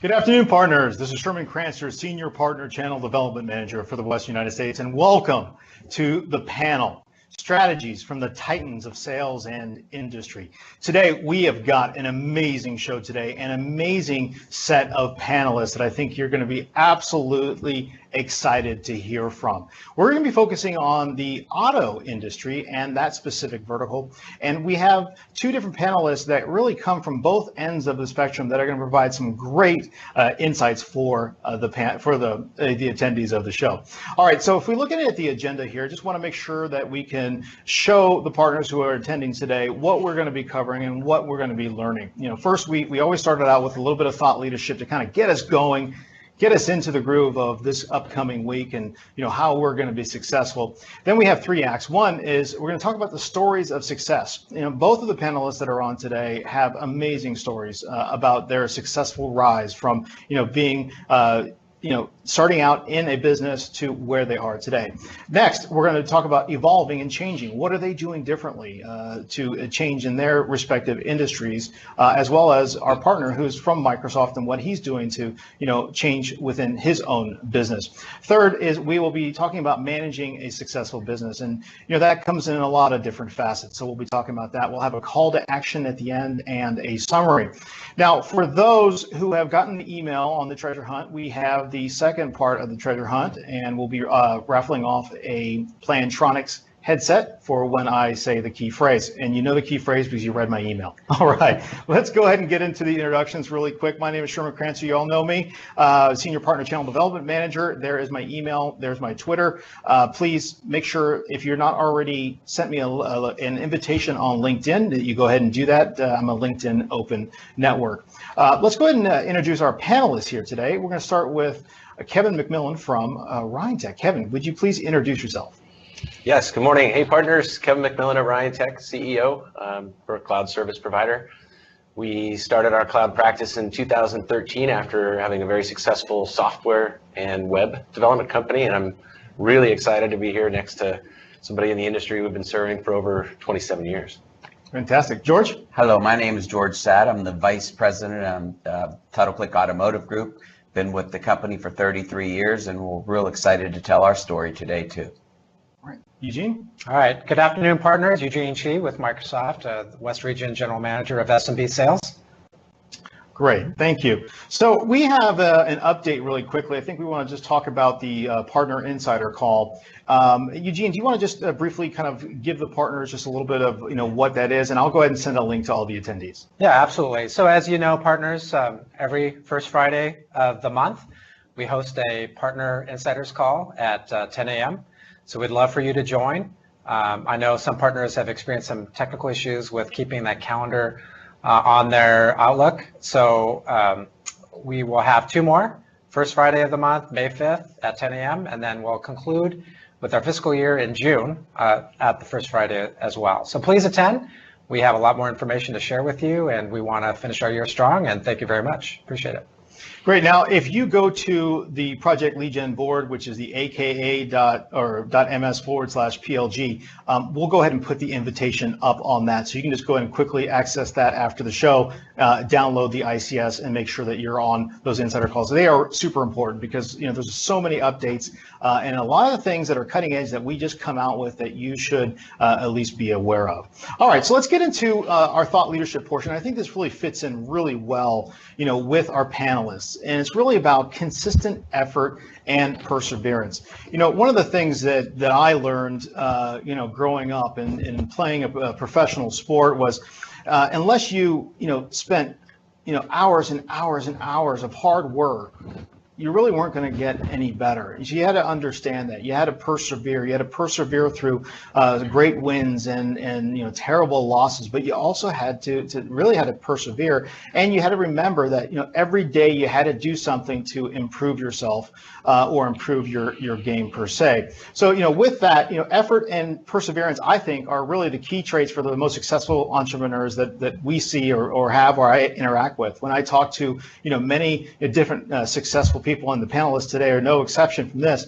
Good afternoon, partners. This is Sherman Crancer, Senior Partner Channel Development Manager for the Western United States, and welcome to the panel, Strategies from the Titans of Sales and Industry. Today, we have got an amazing show today, an amazing set of panelists that I think you're going to be absolutely excited to hear from. We're going to be focusing on the auto industry and that specific vertical, and we have two different panelists that really come from both ends of the spectrum that are going to provide some great insights for the attendees of the show. All right, so if we look at the agenda here, just want to make sure that we can show the partners who are attending today what we're going to be covering and what we're going to be learning. First, we always started out with a little bit of thought leadership to kind of get us going, get us into the groove of this upcoming week and how we're going to be successful. Then we have three acts. One is we're going to talk about the stories of success. Both of the panelists that are on today have amazing stories about their successful rise from being starting out in a business to where they are today. Next, we're going to talk about evolving and changing. What are they doing differently to change in their respective industries, as well as our partner who's from Microsoft and what he's doing to change within his own business. Third is we will be talking about managing a successful business, and that comes in a lot of different facets. So we'll be talking about that. We'll have a call to action at the end and a summary. Now, for those who have gotten the email on the treasure hunt, we have the second part of the treasure hunt, and we'll be raffling off a Plantronics headset for when I say the key phrase. And you know the key phrase because you read my email. All right, let's go ahead and get into the introductions really quick. My name is Sherman Crancer. You all know me, Senior Partner Channel Development Manager. There is my email. There's my Twitter. Please make sure if you're not already sent me an invitation on LinkedIn that you go ahead and do that. I'm a LinkedIn open network. Let's go ahead and introduce our panelists here today. We're going to start with Kevin McMillan from RyanTech. Kevin, would you please introduce yourself? Yes, good morning. Hey partners, Kevin McMillan at RyanTech, CEO for a cloud service provider. We started our cloud practice in 2013 after having a very successful software and web development company, and I'm really excited to be here next to somebody in the industry we've been serving for over 27 years. Fantastic. George? Hello, my name is George Saad. I'm the Vice President of TitleClick Automotive Group. Been with the company for 33 years, and we're real excited to tell our story today, too. All right. Eugene? All right. Good afternoon, partners. Eugene with Microsoft, West Region General Manager of SMB Sales. Great. Thank you. So we have an update really quickly. I think we want to just talk about the Partner Insider Call. Eugene, do you want to just briefly kind of give the partners just a little bit of what that is, and I'll go ahead and send a link to all the attendees. Yeah, absolutely. So as you know, partners, every first Friday of the month, we host a Partner Insiders Call at 10 a.m. So we'd love for you to join. I know some partners have experienced some technical issues with keeping that calendar on their Outlook. So we will have two more, first Friday of the month, May 5th at 10 a.m. And then we'll conclude with our fiscal year in June at the first Friday as well. So please attend. We have a lot more information to share with you, and we want to finish our year strong. And thank you very much. Appreciate it. Great. Now, if you go to the Project Lead Gen board, which is the aka.ms/PLG, we'll go ahead and put the invitation up on that. So you can just go ahead and quickly access that after the show, download the ICS, and make sure that you're on those insider calls. They are super important because there's so many updates and a lot of the things that are cutting edge that we just come out with that you should at least be aware of. All right, so let's get into our thought leadership portion. I think this really fits in really well, with our panelists. And it's really about consistent effort and perseverance. One of the things that I learned, growing up and playing a professional sport was, unless you, spent, hours and hours and hours of hard work, you really weren't going to get any better. You had to understand that. You had to persevere. You had to persevere through great wins and terrible losses. But you also had to really had to persevere, and you had to remember that every day you had to do something to improve yourself or improve your game per se. So with that, effort and perseverance, I think, are really the key traits for the most successful entrepreneurs that we see or have or I interact with. When I talk to many different successful people, and the panelists today are no exception from this,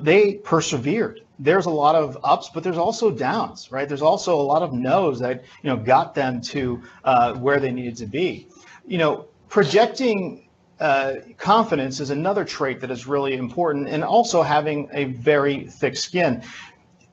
they persevered. There's a lot of ups, but there's also downs, right? There's also a lot of no's that got them to where they needed to be. Projecting confidence is another trait that is really important, and also having a very thick skin.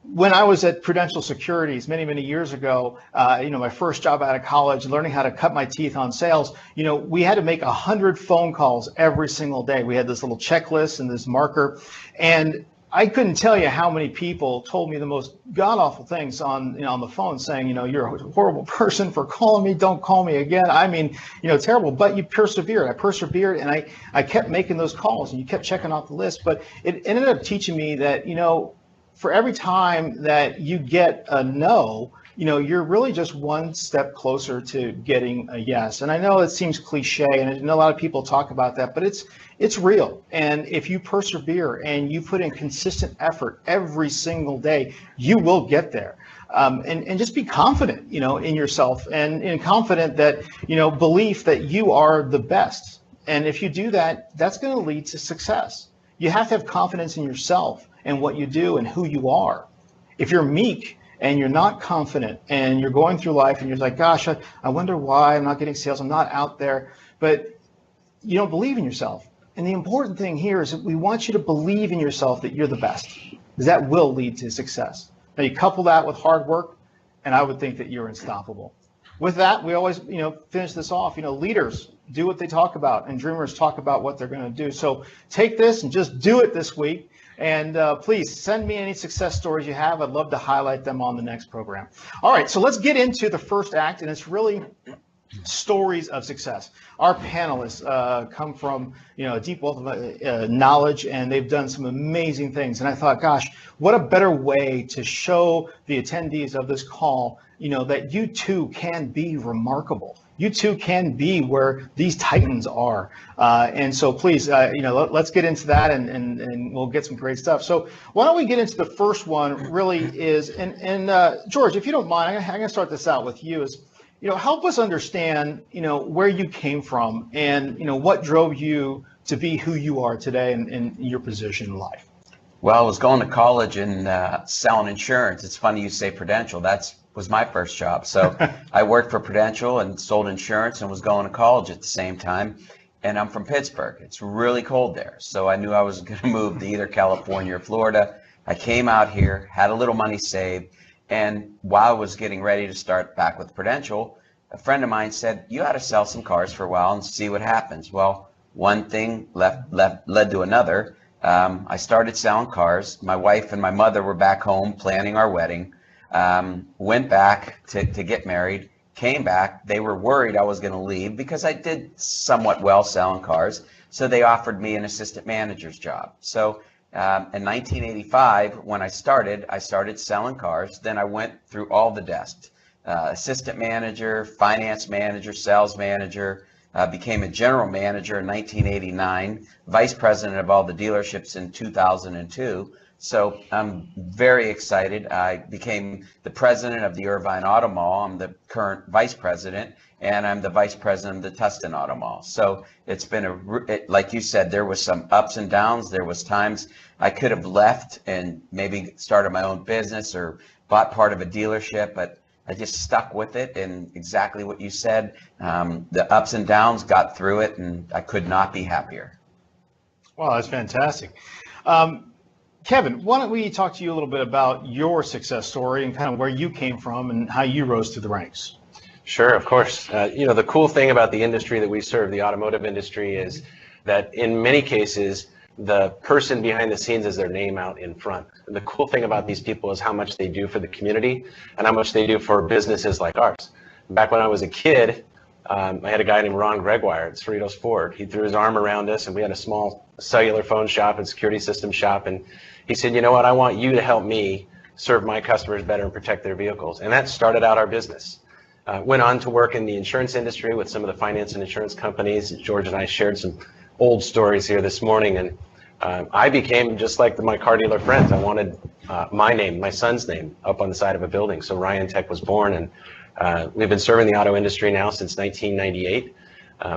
When I was at Prudential Securities many years ago, my first job out of college, learning how to cut my teeth on sales, we had to make 100 phone calls every single day. We had this little checklist and this marker, and I couldn't tell you how many people told me the most god-awful things on the phone, saying, you're a horrible person for calling me, don't call me again. I mean, terrible, but you persevered. I persevered, and I kept making those calls, and you kept checking off the list. But it ended up teaching me that, for every time that you get a no, you're really just one step closer to getting a yes. And I know it seems cliche, and I know a lot of people talk about that, but it's real. And if you persevere and you put in consistent effort every single day, you will get there. And just be confident, in yourself, and confident that, belief that you are the best. And if you do that, that's going to lead to success. You have to have confidence in yourself and what you do and who you are. If you're meek and you're not confident and you're going through life and you're like, gosh, I wonder why I'm not getting sales, I'm not out there, but you don't believe in yourself. And the important thing here is that we want you to believe in yourself that you're the best, because that will lead to success. Now you couple that with hard work, and I would think that you're unstoppable. With that, we always, finish this off. Leaders do what they talk about, and dreamers talk about what they're going to do. So take this and just do it this week. And please send me any success stories you have. I'd love to highlight them on the next program. All right, so let's get into the first act, and it's really stories of success. Our panelists come from a deep wealth of knowledge, and they've done some amazing things. And I thought, gosh, what a better way to show the attendees of this call, that you too can be remarkable. You too can be where these titans are. And so please, let's get into that, and we'll get some great stuff. So why don't we get into the first one, really is, and George, if you don't mind, I'm going to start this out with you, is, help us understand, where you came from and, what drove you to be who you are today in your position in life. Well, I was going to college and selling insurance. It's funny you say Prudential. That was my first job. So I worked for Prudential and sold insurance and was going to college at the same time. And I'm from Pittsburgh. It's really cold there. So I knew I was going to move to either California or Florida. I came out here, had a little money saved. And while I was getting ready to start back with Prudential, a friend of mine said, you ought to sell some cars for a while and see what happens. Well, one thing led to another. I started selling cars. My wife and my mother were back home planning our wedding. Went back to get married, came back. They were worried I was going to leave because I did somewhat well selling cars. So they offered me an assistant manager's job. So in 1985, when I started selling cars. Then I went through all the desks, assistant manager, finance manager, sales manager, became a general manager in 1989, vice president of all the dealerships in 2002. So I'm very excited. I became the president of the Irvine Auto Mall. I'm the current vice president, and I'm the vice president of the Tustin Auto Mall. So it's been like you said, there was some ups and downs. There was times I could have left and maybe started my own business or bought part of a dealership, but I just stuck with it, and exactly what you said, the ups and downs, got through it, and I could not be happier. Wow, that's fantastic. Kevin, why don't we talk to you a little bit about your success story and kind of where you came from and how you rose through the ranks? Sure, of course. The cool thing about the industry that we serve, the automotive industry, is that in many cases, the person behind the scenes is their name out in front. And the cool thing about these people is how much they do for the community and how much they do for businesses like ours. Back when I was a kid, I had a guy named Ron Gregoire at Cerritos Ford. He threw his arm around us, and we had a small cellular phone shop and security system shop. And he said, you know what, I want you to help me serve my customers better and protect their vehicles. And that started out our business. Went on to work in the insurance industry with some of the finance and insurance companies. George and I shared some old stories here this morning, and I became just like my car dealer friends. I wanted my name, my son's name, up on the side of a building. So Ryan Tech was born, and we've been serving the auto industry now since 1998,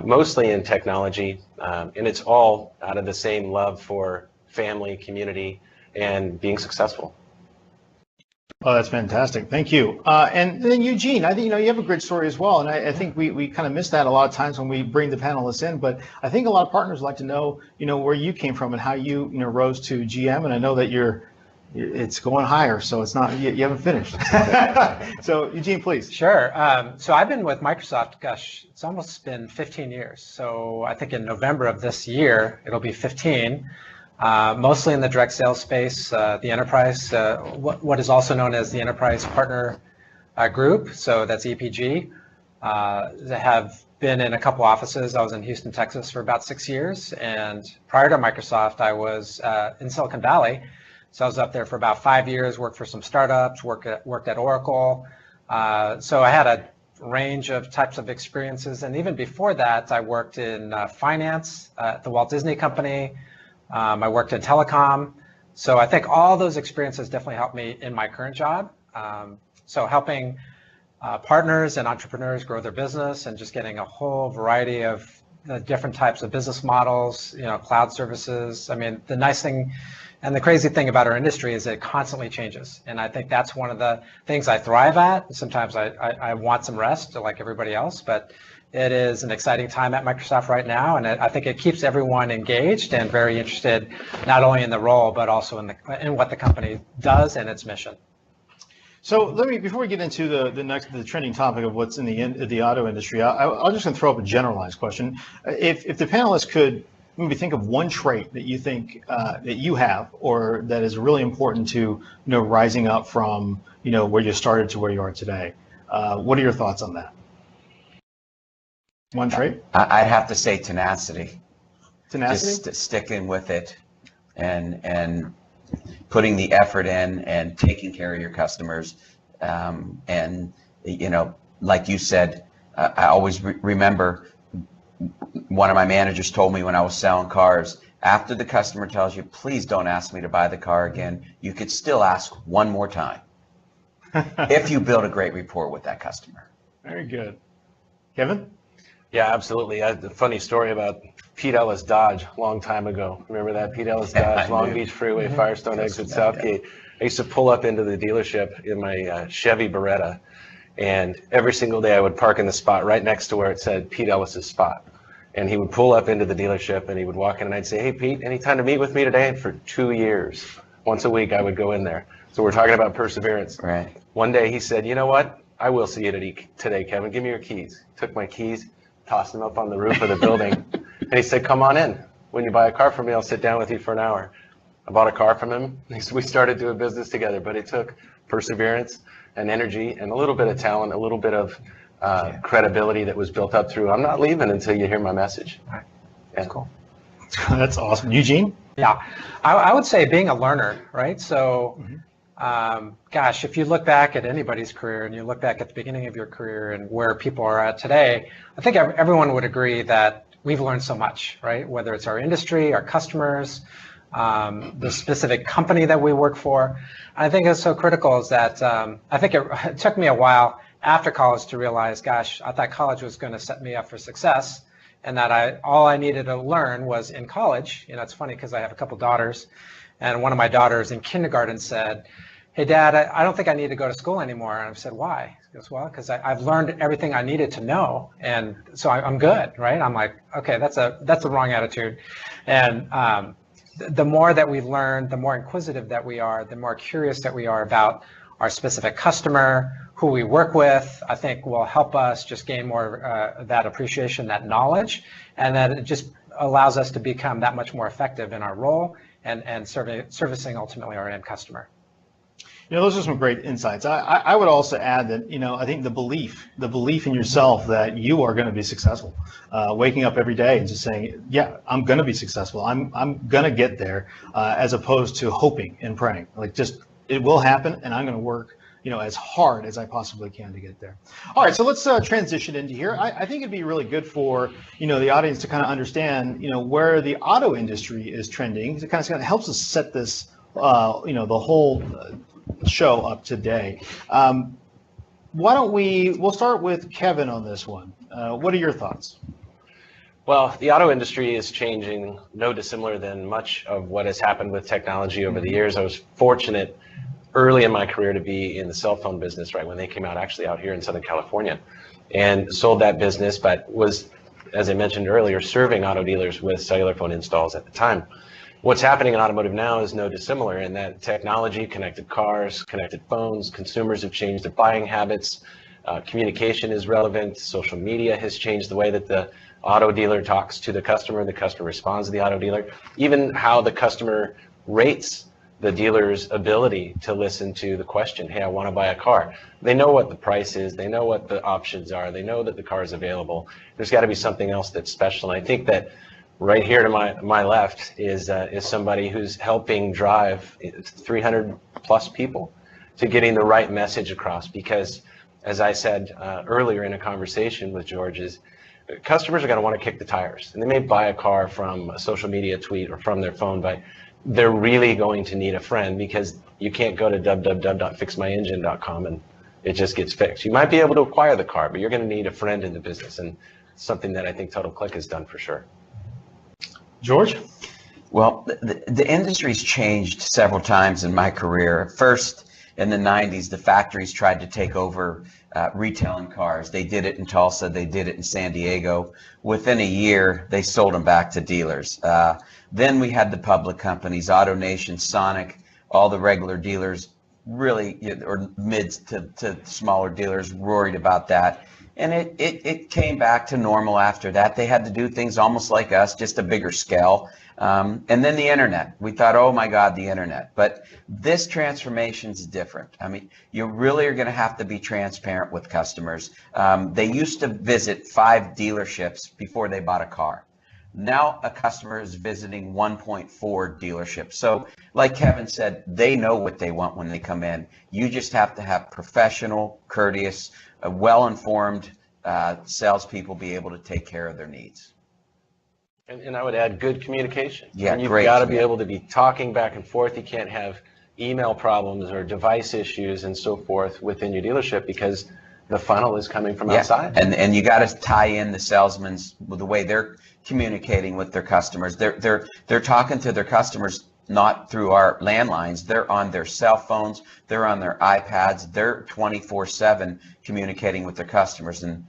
mostly in technology, and it's all out of the same love for family, community, and being successful. Oh, that's fantastic. Thank you. And then Eugene, I think, you have a great story as well. And I think we kind of miss that a lot of times when we bring the panelists in. But I think a lot of partners like to know, where you came from and how you, rose to GM. And I know that it's going higher, so it's not, you haven't finished. So Eugene, please. Sure. So I've been with Microsoft, gosh, it's almost been 15 years. So I think in November of this year, it'll be 15. Mostly in the direct sales space, the enterprise, what is also known as the Enterprise Partner Group, so that's EPG. They have been in a couple offices. I was in Houston, Texas for about 6 years, and prior to Microsoft, I was in Silicon Valley. So I was up there for about 5 years, worked for some startups, worked at Oracle. So I had a range of types of experiences, and even before that, I worked in finance at the Walt Disney Company. I worked in telecom. So I think all those experiences definitely helped me in my current job. So helping partners and entrepreneurs grow their business and just getting a whole variety of the different types of business models, cloud services. I mean, the nice thing and the crazy thing about our industry is it constantly changes. And I think that's one of the things I thrive at. Sometimes I want some rest like everybody else, but it is an exciting time at Microsoft right now, and I think it keeps everyone engaged and very interested, not only in the role, but also in what the company does and its mission. So before we get into the trending topic of what's in the auto industry, I'm just going to throw up a generalized question. If the panelists could maybe think of one trait that you think that you have, or that is really important to rising up from where you started to where you are today, what are your thoughts on that? One trait? I'd have to say tenacity. Tenacity? Just sticking with it and putting the effort in and taking care of your customers. And, like you said, I always remember one of my managers told me when I was selling cars, after the customer tells you, please don't ask me to buy the car again, you could still ask one more time if you build a great rapport with that customer. Very good. Kevin? Yeah, absolutely. I had a funny story about Pete Ellis Dodge a long time ago. Remember that? Pete Ellis Dodge, Long Beach Freeway, Firestone exit Southgate. I used to pull up into the dealership in my Chevy Beretta, and every single day I would park in the spot right next to where it said Pete Ellis's spot. And he would pull up into the dealership and he would walk in and I'd say, hey, Pete, any time to meet with me today? And for 2 years, once a week, I would go in there. So we're talking about perseverance. Right. One day he said, you know what? I will see you today, Kevin. Give me your keys. Took my keys, tossed them up on the roof of the building. And he said, come on in. When you buy a car from me, I'll sit down with you for an hour. I bought a car from him. We started doing business together, but it took perseverance and energy and a little bit of talent, a little bit of credibility that was built up through, I'm not leaving until you hear my message. Right. Yeah. Cool. That's awesome. Eugene? Yeah, I would say being a learner, right? So, gosh, if you look back at anybody's career and you look back at the beginning of your career and where people are at today, I think everyone would agree that we've learned so much, right? Whether it's our industry, our customers, the specific company that we work for. I think it's so critical is that I think it took me a while after college to realize, gosh, I thought college was going to set me up for success, and that all I needed to learn was in college. It's funny because I have a couple daughters, and one of my daughters in kindergarten said, hey, Dad, I don't think I need to go to school anymore. And I said, why? He goes, well, because I've learned everything I needed to know, and so I'm good, right? I'm like, okay, that's the wrong attitude. And the more that we learn, the more inquisitive that we are, the more curious that we are about our specific customer, who we work with, I think will help us just gain more that appreciation, that knowledge, and that it just allows us to become that much more effective in our role and servicing ultimately our end customer. Those are some great insights. I would also add that, I think the belief in yourself that you are going to be successful, waking up every day and just saying, yeah, I'm going to be successful. I'm going to get there, as opposed to hoping and praying. Like, just, it will happen, and I'm going to work, as hard as I possibly can to get there. All right, so let's transition into here. I think it'd be really good for, the audience to kind of understand, where the auto industry is trending. It kind of helps us set this, the whole show up today. Why don't we'll start with Kevin on this one. What are your thoughts? Well, the auto industry is changing no dissimilar than much of what has happened with technology over the years. I was fortunate early in my career to be in the cell phone business, right when they came out, actually out here in Southern California, and sold that business, but was, as I mentioned earlier, serving auto dealers with cellular phone installs at the time. What's happening in automotive now is no dissimilar in that technology, connected cars, connected phones, consumers have changed their buying habits, communication is relevant, social media has changed the way that the auto dealer talks to the customer responds to the auto dealer, even how the customer rates the dealer's ability to listen to the question, hey, I want to buy a car. They know what the price is, they know what the options are, they know that the car is available. There's got to be something else that's special. And I think that right here to my left is somebody who's helping drive 300 plus people to getting the right message across, because as I said earlier in a conversation with George, is customers are going to want to kick the tires, and they may buy a car from a social media tweet or from their phone, but they're really going to need a friend, because you can't go to www.fixmyengine.com and it just gets fixed. You might be able to acquire the car, but you're going to need a friend in the business, and something that I think Total Click has done for sure. George? Well, the industry's changed several times in my career. First, in the 90s, the factories tried to take over retailing cars. They did it in Tulsa, they did it in San Diego. Within a year, they sold them back to dealers. Then we had the public companies, AutoNation, Sonic, all the regular dealers, really, or mid to smaller dealers, worried about that. And it came back to normal after that. They had to do things almost like us, just a bigger scale. And then the internet. We thought, oh my God, the internet. But this transformation is different. I mean, you really are going to have to be transparent with customers. They used to visit 5 dealerships before they bought a car. Now a customer is visiting 1.4 dealerships. So like Kevin said, they know what they want when they come in. You just have to have professional, courteous, well-informed salespeople be able to take care of their needs. And I would add good communication. Yeah, and you've great. got to be able to be talking back and forth. You can't have email problems or device issues and so forth within your dealership, because the funnel is coming from outside. And you got to tie in the salesmen's with the way they're communicating with their customers. They're talking to their customers not through our landlines. They're on their cell phones, they're on their iPads, they're 24/7 communicating with their customers. And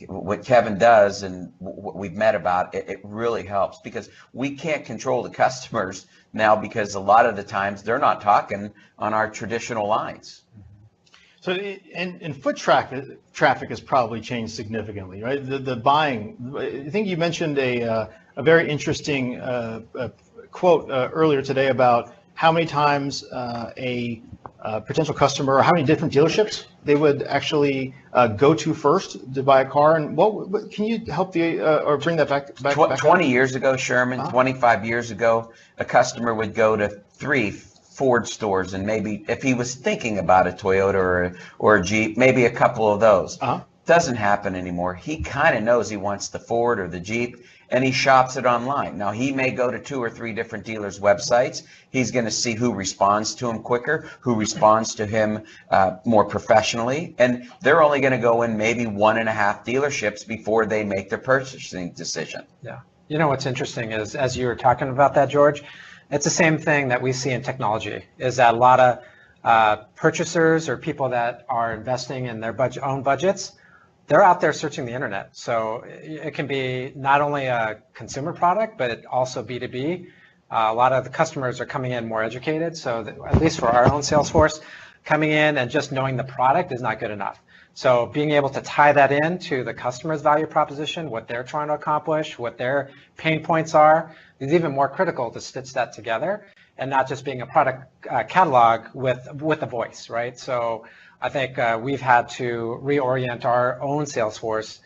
what Kevin does and what we've met about, it really helps, because we can't control the customers now, because a lot of the times they're not talking on our traditional lines. So, and foot traffic has probably changed significantly, right? The buying, I think you mentioned a very interesting quote earlier today about how many times a potential customer, or how many different dealerships they would actually go to first to buy a car. And what can you help or bring that back 20 years ago, Sherman, 25 years ago, a customer would go to 3 Ford stores, and maybe if he was thinking about a Toyota or a Jeep, maybe a couple of those. Doesn't happen anymore. He kind of knows he wants the Ford or the Jeep, and he shops it online. Now, he may go to 2 or 3 different dealers' websites. He's going to see who responds to him quicker, who responds to him more professionally, and they're only going to go in maybe 1.5 dealerships before they make their purchasing decision. Yeah. You know, what's interesting is, as you were talking about that, George, it's the same thing that we see in technology, is that a lot of purchasers or people that are investing in their own budgets, they're out there searching the internet. So it can be not only a consumer product, but it also B2B. A lot of the customers are coming in more educated. So that, at least for our own sales force, coming in and just knowing the product is not good enough. So being able to tie that into the customer's value proposition, what they're trying to accomplish, what their pain points are, is even more critical to stitch that together, and not just being a product catalog with a voice, right? So I think we've had to reorient our own sales force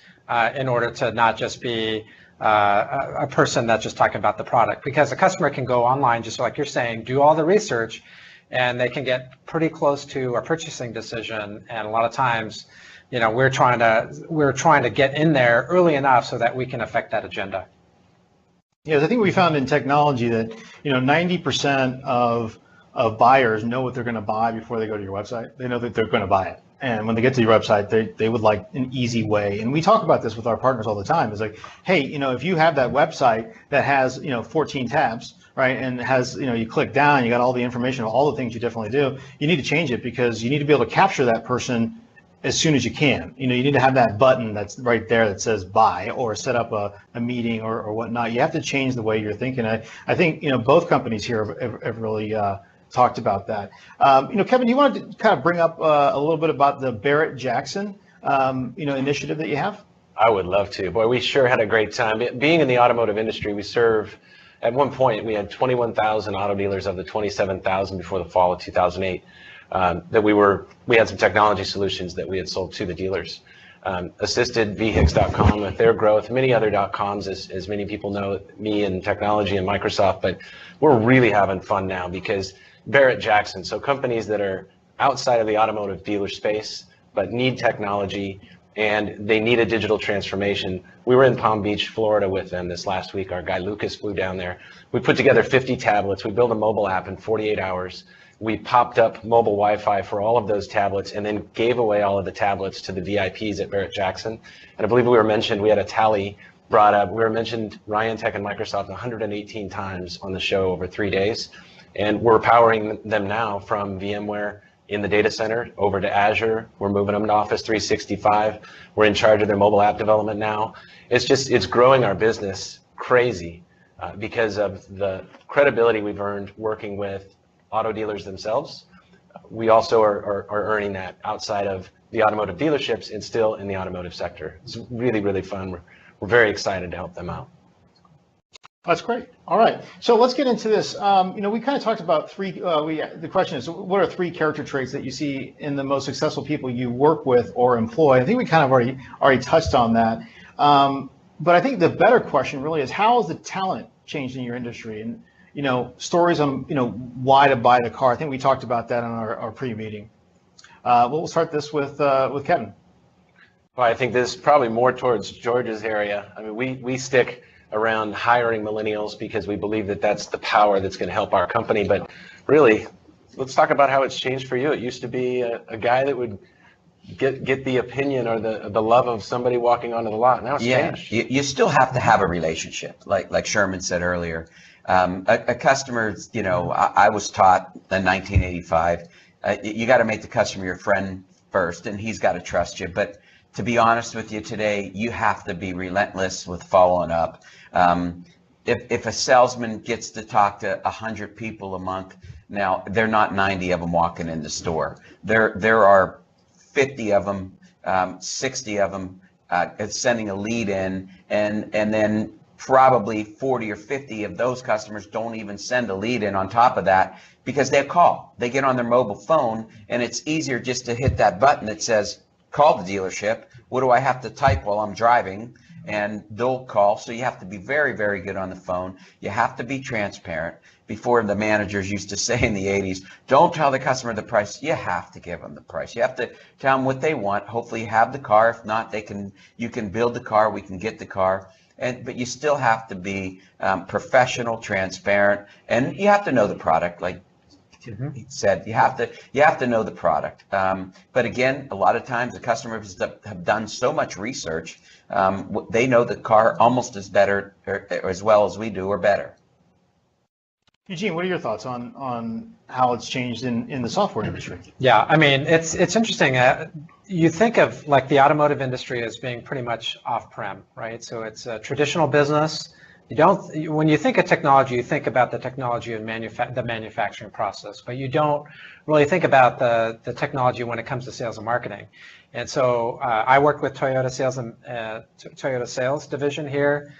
in order to not just be a person that's just talking about the product, because a customer can go online, just like you're saying, do all the research, and they can get pretty close to a purchasing decision. And a lot of times, you know, we're trying to get in there early enough so that we can affect that agenda. Yes, I think we found in technology that, you know, 90% of buyers know what they're going to buy before they go to your website. They know that they're going to buy it. And when they get to your website, they would like an easy way. And we talk about this with our partners all the time. It's like, hey, you know, if you have that website that has, you know, 14 tabs, right, and it has, you click down, you got all the information of all the things you definitely do, you need to change it because you need to be able to capture that person as soon as you can. You need to have that button that's right there that says buy or set up a meeting or whatnot. You have to change the way you're thinking. I think, both companies here have really talked about that. Kevin, you wanted to kind of bring up a little bit about the Barrett-Jackson, initiative that you have? I would love to. Boy, we sure had a great time. Being in the automotive industry, at one point, we had 21,000 auto dealers of the 27,000 before the fall of 2008. We had some technology solutions that we had sold to the dealers. Assisted VHIX.com with their growth, many other .coms, as many people know me and technology and Microsoft, but we're really having fun now because Barrett-Jackson, so companies that are outside of the automotive dealer space, but need technology and they need a digital transformation. We were in Palm Beach, Florida with them this last week. Our guy Lucas flew down there. We put together 50 tablets. We built a mobile app in 48 hours. We popped up mobile Wi-Fi for all of those tablets and then gave away all of the tablets to the VIPs at Barrett-Jackson. And I believe we had a tally brought up. We were mentioned Ryan Tech and Microsoft 118 times on the show over 3 days. And we're powering them now from VMware in the data center over to Azure. We're moving them to Office 365. We're in charge of their mobile app development now. It's growing our business crazy because of the credibility we've earned working with auto dealers themselves. We also are earning that outside of the automotive dealerships and still in the automotive sector. It's really, really fun. We're very excited to help them out. That's great. All right. So let's get into this. We kind of talked about three. The question is, what are three character traits that you see in the most successful people you work with or employ? I think we kind of already touched on that. But I think the better question really is, how has the talent changed in your industry? And stories on why to buy the car. I think we talked about that in our pre-meeting. We'll start this with Kevin. Well, I think this is probably more towards George's area. I mean, we stick around hiring millennials because we believe that that's the power that's going to help our company. But really, let's talk about how it's changed for you. It used to be a guy that would get the opinion or the love of somebody walking onto the lot. Now it's changed. You still have to have a relationship, like Sherman said earlier. A customer, I was taught in 1985, you got to make the customer your friend first, and he's got to trust you. But to be honest with you today, you have to be relentless with following up. If a salesman gets to talk to 100 people a month, now they're not 90 of them walking in the store. There are 50 of them, 60 of them sending a lead in, and then probably 40 or 50 of those customers don't even send a lead in on top of that because they call. They get on their mobile phone, and it's easier just to hit that button that says, call the dealership. What do I have to type while I'm driving? And they'll call. So you have to be very, very good on the phone. You have to be transparent. Before, the managers used to say in the 80s, don't tell the customer the price. You have to give them the price. You have to tell them what they want. Hopefully you have the car. If not, you can build the car. We can get the car. But you still have to be professional, transparent, and you have to know the product. Like he said, you have to know the product. But again, a lot of times the customers have done so much research, they know the car almost as better or as well as we do or better. Eugene, what are your thoughts on how it's changed in the software industry? Yeah, I mean, it's interesting. You think of like the automotive industry as being pretty much off-prem, right? So it's a traditional business. When you think of technology, you think about the technology and the manufacturing process, but you don't really think about the technology when it comes to sales and marketing. And so I worked with Toyota sales division here.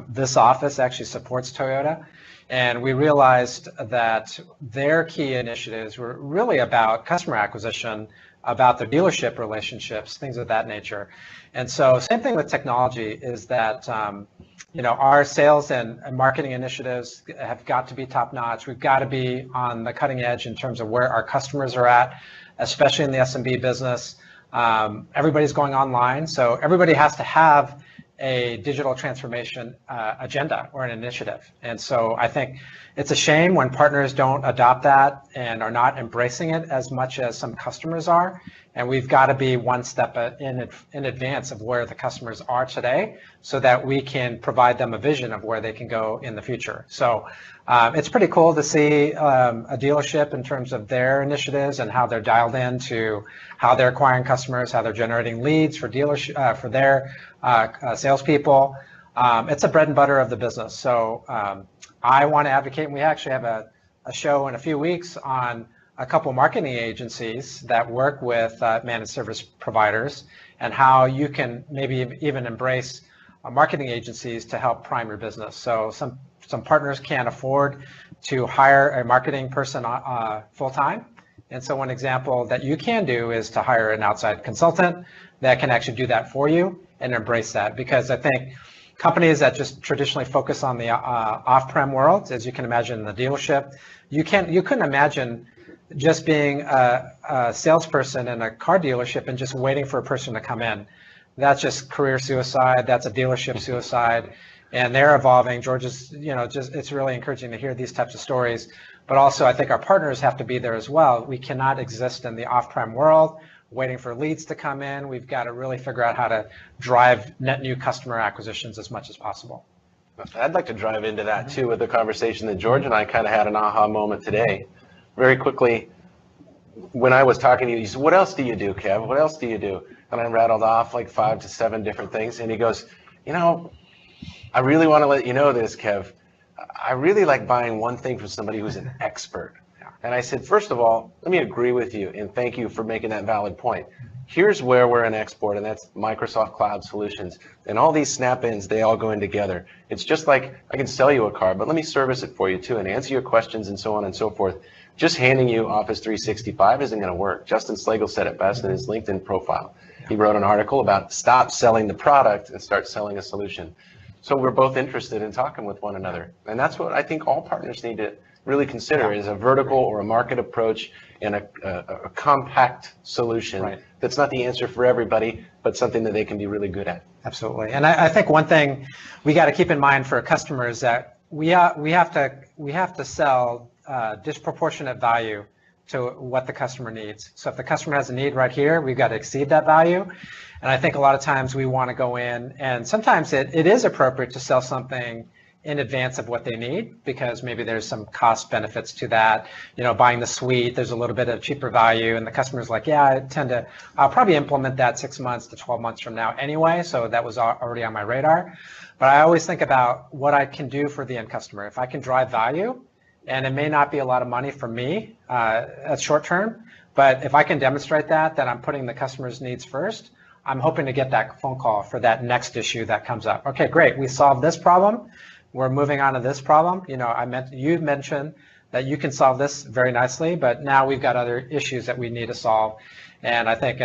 This office actually supports Toyota. And we realized that their key initiatives were really about customer acquisition, about their dealership relationships, things of that nature. And so same thing with technology is that, our sales and marketing initiatives have got to be top notch. We've got to be on the cutting edge in terms of where our customers are at, especially in the SMB business. Everybody's going online, so everybody has to have a digital transformation agenda or an initiative. And so I think it's a shame when partners don't adopt that and are not embracing it as much as some customers are. And we've got to be one step in advance of where the customers are today so that we can provide them a vision of where they can go in the future. So it's pretty cool to see a dealership in terms of their initiatives and how they're dialed into how they're acquiring customers, how they're generating leads for dealership for their salespeople. It's a bread and butter of the business. So I want to advocate, and we actually have a show in a few weeks on a couple marketing agencies that work with managed service providers and how you can maybe even embrace marketing agencies to help prime your business. So some partners can't afford to hire a marketing person full-time. And so one example that you can do is to hire an outside consultant that can actually do that for you and embrace that. Because I think companies that just traditionally focus on the off-prem world, as you can imagine in the dealership, you couldn't imagine just being a salesperson in a car dealership and just waiting for a person to come in. That's just career suicide. That's a dealership suicide. And they're evolving. George is, it's really encouraging to hear these types of stories. But also, I think our partners have to be there as well. We cannot exist in the off-prem world waiting for leads to come in. We've got to really figure out how to drive net new customer acquisitions as much as possible. I'd like to drive into that too with the conversation that George and I kind of had an aha moment today. Very quickly, when I was talking to you, he said, "What else do you do, Kev? What else do you do?" And I rattled off like 5 to 7 different things. And he goes, I really want to let you know this, Kev. I really like buying one thing from somebody who's an expert. And I said, first of all, let me agree with you and thank you for making that valid point. Here's where we're an expert, and that's Microsoft Cloud Solutions. And all these snap-ins, they all go in together. It's just like I can sell you a car, but let me service it for you too and answer your questions and so on and so forth. Just handing you Office 365 isn't going to work. Justin Slagle said it best in his LinkedIn profile. He wrote an article about stop selling the product and start selling a solution. So we're both interested in talking with one another. And that's what I think all partners need to really consider is a vertical or a market approach and a compact solution that's not the answer for everybody, but something that they can be really good at. Absolutely. And I think one thing we got to keep in mind for customers that we have to sell disproportionate value to what the customer needs. So if the customer has a need right here, we've got to exceed that value. And I think a lot of times we want to go in, and sometimes it is appropriate to sell something in advance of what they need, because maybe there's some cost benefits to that. Buying the suite, there's a little bit of cheaper value, and the customer's like, yeah, I'll probably implement that 6 months to 12 months from now anyway, so that was already on my radar. But I always think about what I can do for the end customer. If I can drive value, and it may not be a lot of money for me at short term, but if I can demonstrate that I'm putting the customer's needs first, I'm hoping to get that phone call for that next issue that comes up. Okay, great, we solved this problem. We're moving on to this problem. You mentioned that you can solve this very nicely, but now we've got other issues that we need to solve. And I think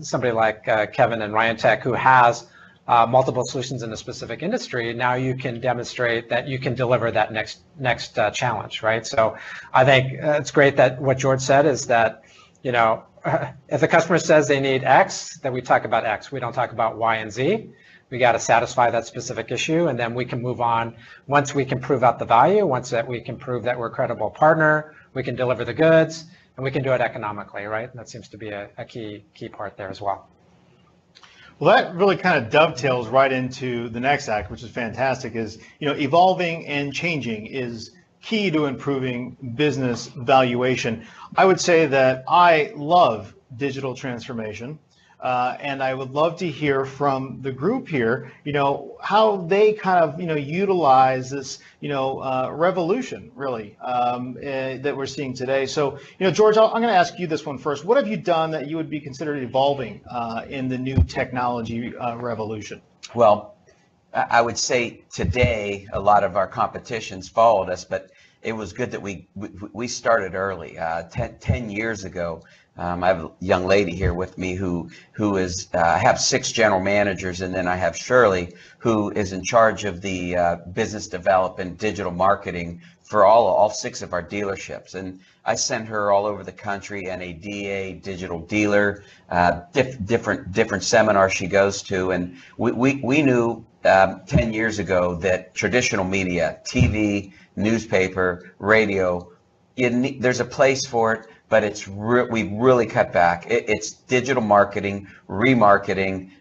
somebody like Kevin and Ryan Tech, who has multiple solutions in a specific industry, now you can demonstrate that you can deliver that next challenge, right? So I think it's great that what George said is that, if the customer says they need X, then we talk about X. We don't talk about Y and Z. We got to satisfy that specific issue, and then we can move on. Once we can prove out the value, once that we can prove that we're a credible partner, we can deliver the goods, and we can do it economically, right? And that seems to be a key part there as well. Well, that really kind of dovetails right into the next act, which is fantastic, is, evolving and changing is key to improving business valuation. I would say that I love digital transformation. And I would love to hear from the group here, how they kind of, utilize this, revolution really that we're seeing today. So, George, I'm going to ask you this one first. What have you done that you would be considered evolving in the new technology revolution? Well, I would say today a lot of our competitions followed us, but it was good that we started early. 10 years ago. I have a young lady here with me who is, I have 6 general managers, and then I have Shirley, who is in charge of the business development, digital marketing for all 6 of our dealerships. And I send her all over the country, NADA, digital dealer, different seminars she goes to. And we knew 10 years ago that traditional media, TV, newspaper, radio, there's a place for it, but we've really cut back. It's digital marketing, remarketing,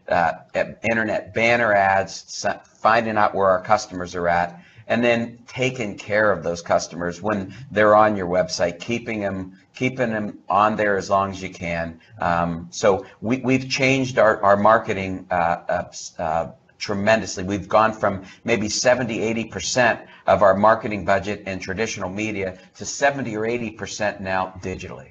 internet banner ads, finding out where our customers are at, and then taking care of those customers when they're on your website, keeping them on there as long as you can. So we've changed our marketing tremendously. We've gone from maybe 70-80% of our marketing budget in traditional media to 70 or 80% now digitally.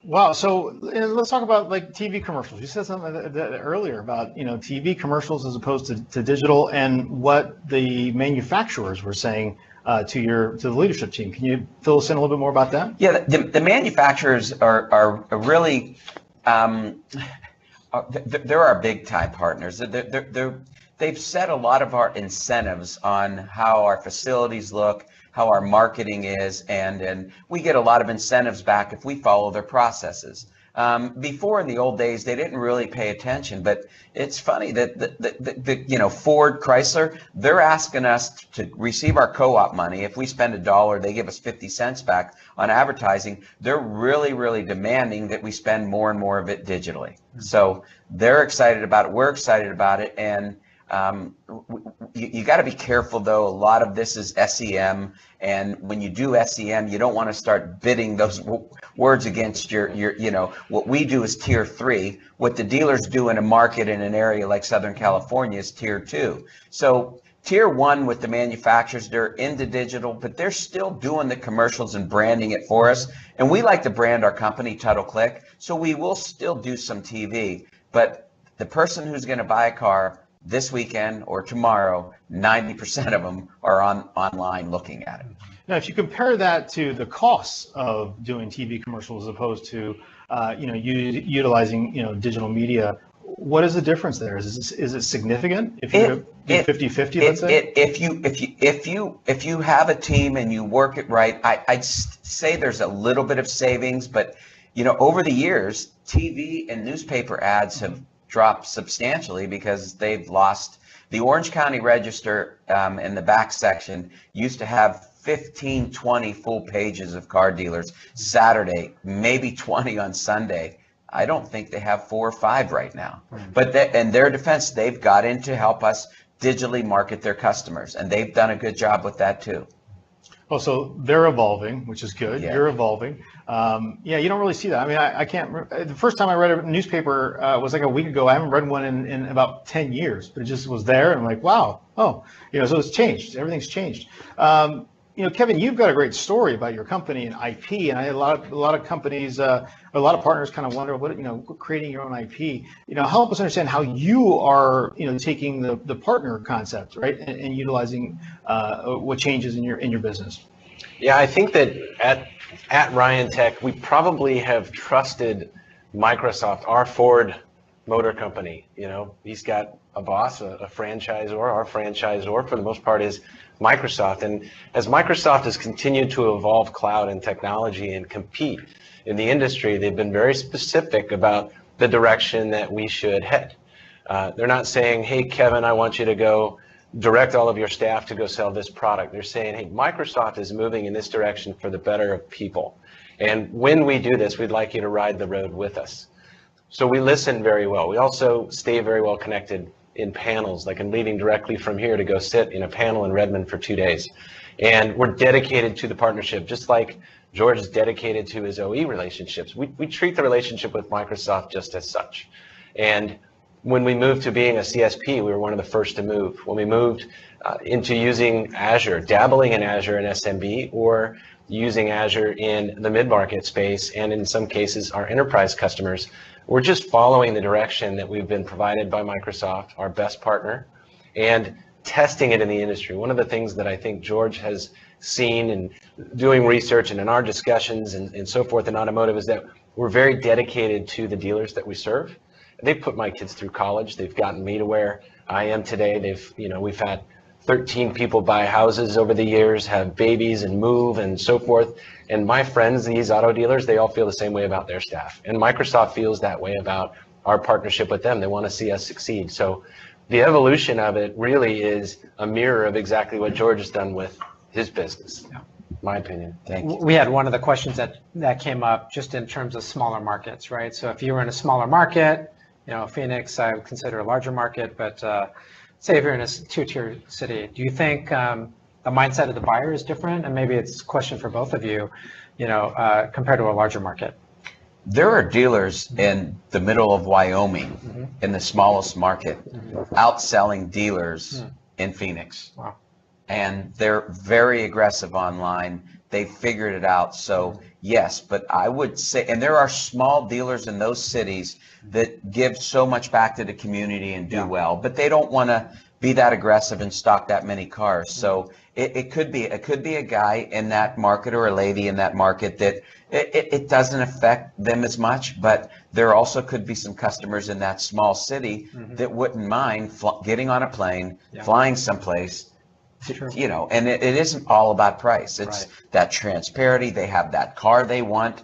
Wow. So let's talk about like TV commercials. You said something earlier about, TV commercials as opposed to digital, and what the manufacturers were saying to the leadership team. Can you fill us in a little bit more about that? Yeah, the manufacturers are really they're our big time partners. They've set a lot of our incentives on how our facilities look, how our marketing is, and we get a lot of incentives back if we follow their processes. Before, in the old days, they didn't really pay attention, but it's funny that Ford, Chrysler, they're asking us to receive our co-op money. If we spend $1, they give us 50 cents back on advertising. They're really, really demanding that we spend more and more of it digitally. So they're excited about it. We're excited about it. And you got to be careful, though. A lot of this is SEM, and when you do SEM, you don't want to start bidding those words against your what we do is tier 3. What the dealers do in a market in an area like Southern California is tier 2. So tier 1 with the manufacturers, they're into digital, but they're still doing the commercials and branding it for us. And we like to brand our company, Title Click, so we will still do some TV. But the person who's going to buy a car this weekend or tomorrow, 90% of them are online looking at it. Now, if you compare that to the costs of doing TV commercials as opposed to, utilizing, digital media, what is the difference there? Is it significant? If you do 50-50, let's say? If you have a team and you work it right, I'd say there's a little bit of savings, but over the years, TV and newspaper ads have dropped substantially because they've lost. The Orange County Register in the back section used to have 15, 20 full pages of car dealers Saturday, maybe 20 on Sunday. I don't think they have 4 or 5 right now. But in their defense, they've got in to help us digitally market their customers, and they've done a good job with that too. Oh, so they're evolving, which is good. Yeah. You're evolving. You don't really see that. I mean, I can't remember. The first time I read a newspaper was like a week ago. I haven't read one in about 10 years, but it just was there. And I'm like, wow. Oh, so it's changed. Everything's changed. Kevin, you've got a great story about your company and IP, and a lot of companies, a lot of partners kind of wonder what, creating your own IP. Help us understand how you are, taking the partner concept, right, and utilizing what changes in your business. Yeah, I think that at Ryan Tech, we probably have trusted Microsoft, our Ford Motor Company. He's got a boss, a franchisor. Our franchisor, for the most part, is Microsoft. And as Microsoft has continued to evolve cloud and technology and compete in the industry, they've been very specific about the direction that we should head. They're not saying, hey, Kevin, I want you to go direct all of your staff to go sell this product. They're saying, hey, Microsoft is moving in this direction for the better of people. And when we do this, we'd like you to ride the road with us. So we listen very well. We also stay very well connected in panels, like in leaving directly from here to go sit in a panel in Redmond for 2 days. And we're dedicated to the partnership, just like George is dedicated to his OE relationships. We treat the relationship with Microsoft just as such. And when we moved to being a CSP, we were one of the first to move. When we moved into using Azure, dabbling in Azure in SMB, or using Azure in the mid-market space, and in some cases our enterprise customers, we're just following the direction that we've been provided by Microsoft, our best partner, and testing it in the industry. One of the things that I think George has seen in doing research and in our discussions and so forth in automotive is that we're very dedicated to the dealers that we serve. They've put my kids through college. They've gotten me to where I am today. We've had 13 people buy houses over the years, have babies and move and so forth. And my friends, these auto dealers, they all feel the same way about their staff. And Microsoft feels that way about our partnership with them. They want to see us succeed. So the evolution of it really is a mirror of exactly what George has done with his business. Yeah. my opinion. Thank you. We had one of the questions that came up just in terms of smaller markets, right? So if you were in a smaller market, Phoenix, I would consider a larger market, but say if you're in a two-tier city, do you think the mindset of the buyer is different? And maybe it's a question for both of you, compared to a larger market. There are dealers in the middle of Wyoming, in the smallest market, outselling dealers in Phoenix. Wow. And they're very aggressive online. They figured it out. So yes, but I would say, and there are small dealers in those cities that give so much back to the community and do well, but they don't want to be that aggressive and stock that many cars. So it could be a guy in that market or a lady in that market that it doesn't affect them as much, but there also could be some customers in that small city that wouldn't mind getting on a plane, flying someplace. And it isn't all about price. It's that transparency. They have that car they want.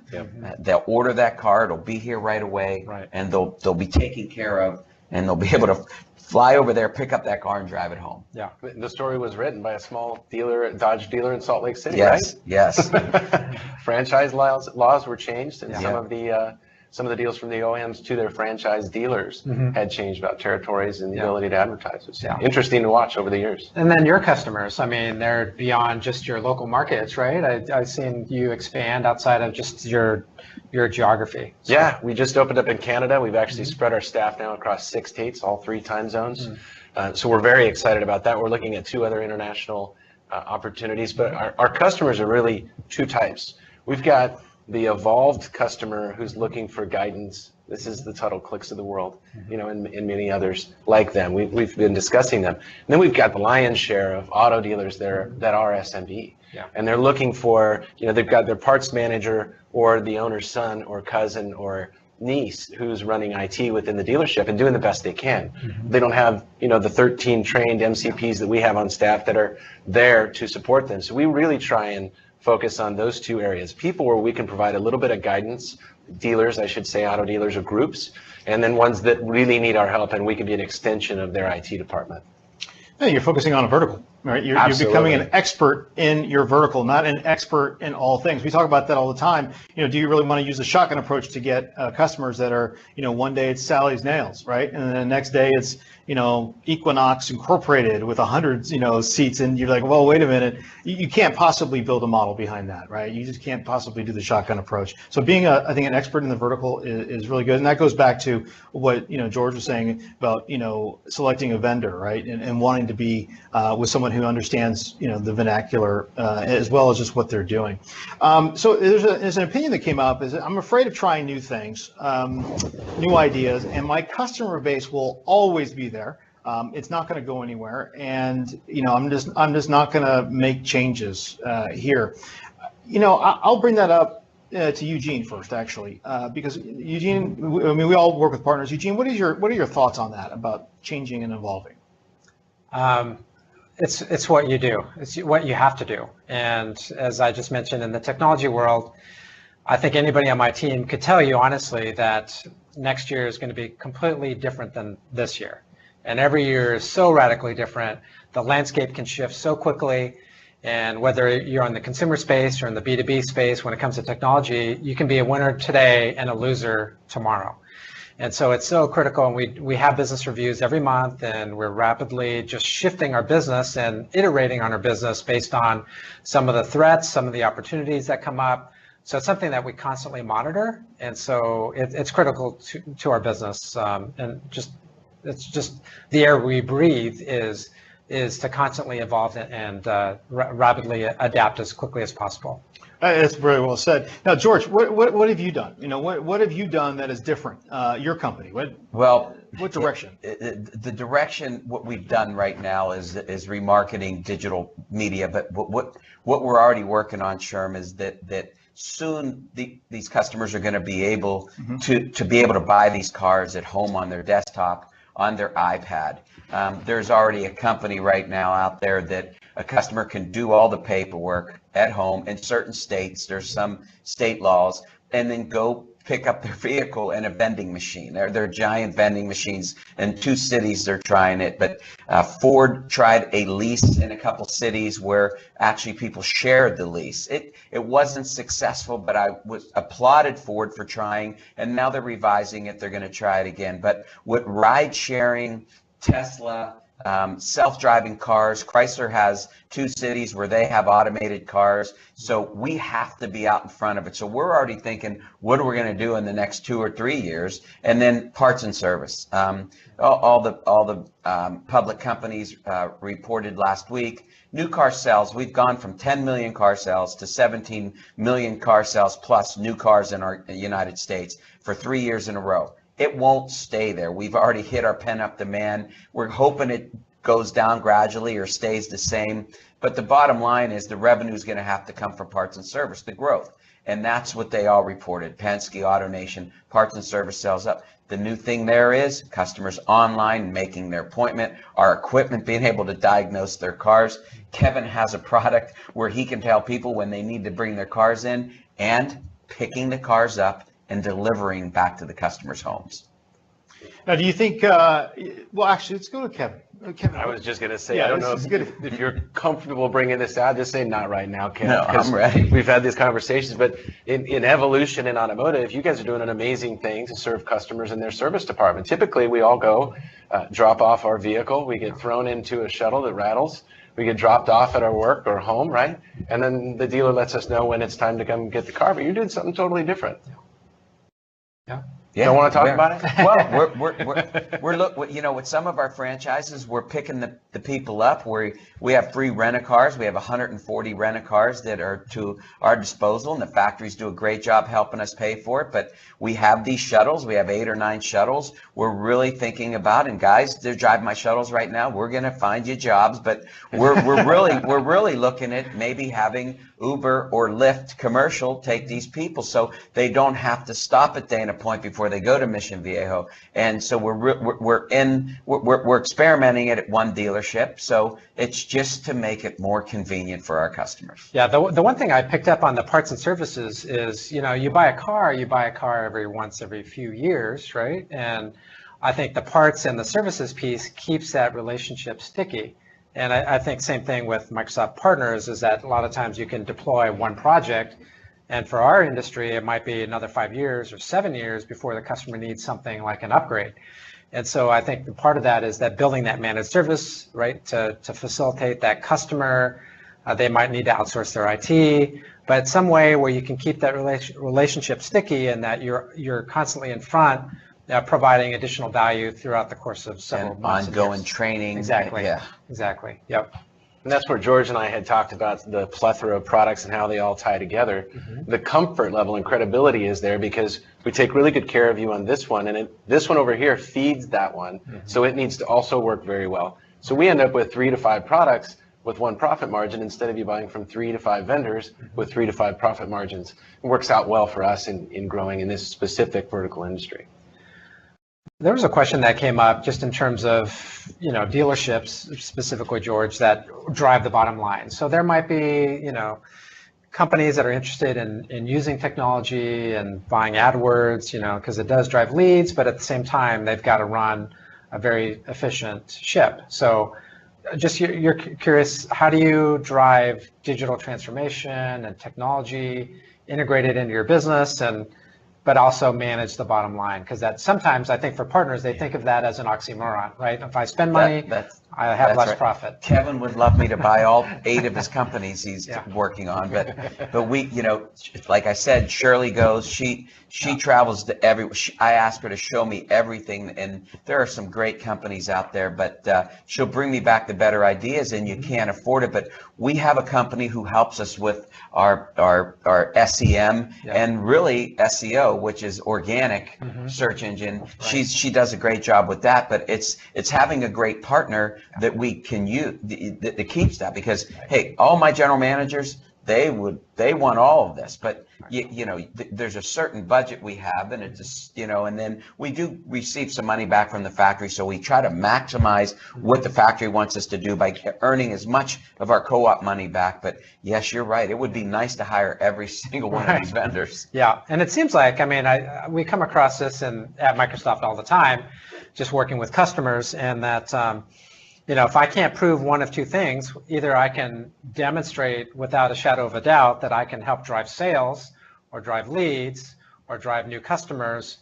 They'll order that car. It'll be here right away, and they'll be taken care of, and they'll be able to fly over there, pick up that car, and drive it home. Yeah. The story was written by a small dealer, Dodge dealer in Salt Lake City, right? Yes. Franchise laws were changed, and some of the deals from the OEMs to their franchise dealers had changed about territories and the ability to advertise. It's interesting to watch over the years. And then your customers, I mean, they're beyond just your local markets, right? I've seen you expand outside of just your geography. So. Yeah, we just opened up in Canada. We've actually spread our staff now across 6 states, all 3 time zones. So we're very excited about that. We're looking at 2 other international opportunities, but our customers are really 2 types. We've got the evolved customer who's looking for guidance. This is the Tuttle Clicks of the world, and many others like them. We've been discussing them. And then we've got the lion's share of auto dealers there that are SMB. And they're looking for, they've got their parts manager or the owner's son or cousin or niece who's running IT within the dealership and doing the best they can. They don't have, the 13 trained MCPs that we have on staff that are there to support them. So we really try and focus on those 2 areas. People where we can provide a little bit of guidance, dealers, I should say, auto dealers or groups, and then ones that really need our help and we can be an extension of their IT department. Yeah, you're focusing on a vertical, right? You're becoming an expert in your vertical, not an expert in all things. We talk about that all the time. Do you really want to use a shotgun approach to get customers that are, one day it's Sally's Nails, right? And then the next day it's, Equinox Incorporated with 100, seats. And you're like, well, wait a minute. You can't possibly build a model behind that, right? You just can't possibly do the shotgun approach. So being, I think, an expert in the vertical is really good. And that goes back to what, George was saying about, selecting a vendor, right? And wanting to be with someone who understands, the vernacular as well as just what they're doing. So there's an opinion that came up is I'm afraid of trying new things, new ideas, and my customer base will always be there. It's not going to go anywhere, and I'm just not going to make changes here. I'll bring that up to Eugene first, actually, because Eugene, we all work with partners. Eugene, what are your thoughts on that about changing and evolving? It's what you do. It's what you have to do. And as I just mentioned, in the technology world, I think anybody on my team could tell you honestly that next year is going to be completely different than this year. And every year is so radically different. The landscape can shift so quickly. And whether you're in the consumer space or in the B2B space, when it comes to technology, you can be a winner today and a loser tomorrow. And so it's so critical, and we have business reviews every month, and we're rapidly just shifting our business and iterating on our business based on some of the threats, some of the opportunities that come up. So it's something that we constantly monitor, and so it's critical to our business. And it's just the air we breathe is to constantly evolve and rapidly adapt as quickly as possible. That's very well said. Now, George, what have you done? What have you done that is different? Your company. What direction? The direction, what we've done right now is remarketing digital media. But what we're already working on, Sherm, is that soon these customers are going to be able to buy these cars at home on their desktop, on their iPad. There's already a company right now out there that a customer can do all the paperwork at home. In certain states, there's some state laws, and then go pick up their vehicle in a vending machine. They're giant vending machines. In 2 cities they're trying it, but Ford tried a lease in a couple cities where actually people shared the lease. It wasn't successful, but I was applauded Ford for trying, and now they're revising it. They're going to try it again. But with ride sharing, Tesla, self-driving cars, Chrysler has 2 cities where they have automated cars. So we have to be out in front of it. So we're already thinking, what are we going to do in the next 2 or 3 years? And then parts and service. All the public companies reported last week. New car sales, we've gone from 10 million car sales to 17 million car sales plus new cars in our United States for 3 years in a row. It won't stay there. We've already hit our pent-up demand. We're hoping it goes down gradually or stays the same. But the bottom line is the revenue is going to have to come from parts and service, the growth. And that's what they all reported. Penske, AutoNation, parts and service sales up. The new thing there is customers online making their appointment, our equipment being able to diagnose their cars. Kevin has a product where he can tell people when they need to bring their cars in and picking the cars up and delivering back to the customers' homes. Now, do you think, well, actually, let's go to Kevin. Kevin, I was just going to say, Yeah, I don't this know is if you're comfortable bringing this out. Just say not right now, Ken. No, because I'm ready. We've had these conversations, but in evolution in automotive, you guys are doing an amazing thing to serve customers in their service department. Typically, we all go drop off our vehicle. We get thrown into a shuttle that rattles. We get dropped off at our work or home, right? And then the dealer lets us know when it's time to come get the car. But you're doing something totally different. Yeah. Yeah, Don't want to talk about it? Well, we're look, you know, with some of our franchises, we're picking the people up. We have free rent-a-cars. We have 140 rent-a-cars that are to our disposal, and the factories do a great job helping us pay for it. But we have these shuttles. We have 8 or 9 shuttles. We're really thinking about, and guys, they're driving my shuttles right now. We're going to find you jobs, but we're really looking at maybe having Uber or Lyft commercial take these people so they don't have to stop at Dana Point before they go to Mission Viejo. And so we're experimenting it at one dealership. So it's just to make it more convenient for our customers. Yeah, the one thing I picked up on the parts and services is, you know, you buy a car every few years, right? And I think the parts and the services piece keeps that relationship sticky. And I think same thing with Microsoft Partners is that a lot of times you can deploy one project, and for our industry, it might be another 5 years or 7 years before the customer needs something like an upgrade. And so I think the part of that is that building that managed service, right, to facilitate that customer. They might need to outsource their IT, but some way where you can keep that relationship sticky and that you're constantly in front, providing additional value throughout the course of several months. Ongoing training. Exactly. Yeah. Exactly. Yep. And that's where George and I had talked about the plethora of products and how they all tie together. Mm-hmm. The comfort level and credibility is there because we take really good care of you on this one, and this one over here feeds that one. Mm-hmm. So it needs to also work very well. So we end up with 3 to 5 products with one profit margin instead of you buying from 3 to 5 vendors with 3 to 5 profit margins. It works out well for us in growing in this specific vertical industry. There was a question that came up just in terms of, you know, dealerships, specifically, George, that drive the bottom line. So there might be, you know, companies that are interested in using technology and buying AdWords, you know, because it does drive leads, but at the same time, they've got to run a very efficient ship. So just you're curious, how do you drive digital transformation and technology integrated into your business but also manage the bottom line? Because that sometimes I think for partners, they think of that as an oxymoron, right? If I spend money, I have less profit. Kevin would love me to buy all 8 of his companies he's working on, but we, you know, like I said, Shirley goes, she travels to I ask her to show me everything, and there are some great companies out there, but she'll bring me back the better ideas, and you can't afford it. But we have a company who helps us with our SEM and really SEO, which is organic search engine. Right. She does a great job with that, but it's having a great partner that we can use that keeps that, because hey, all my general managers, they want all of this, but there's a certain budget we have, and it's just, and then we do receive some money back from the factory, so we try to maximize what the factory wants us to do by earning as much of our co-op money back. But yes, you're right, it would be nice to hire every single one of these vendors. Yeah, and it seems like, we come across this at Microsoft all the time, just working with customers, and that if I can't prove one of two things, either I can demonstrate without a shadow of a doubt that I can help drive sales or drive leads or drive new customers,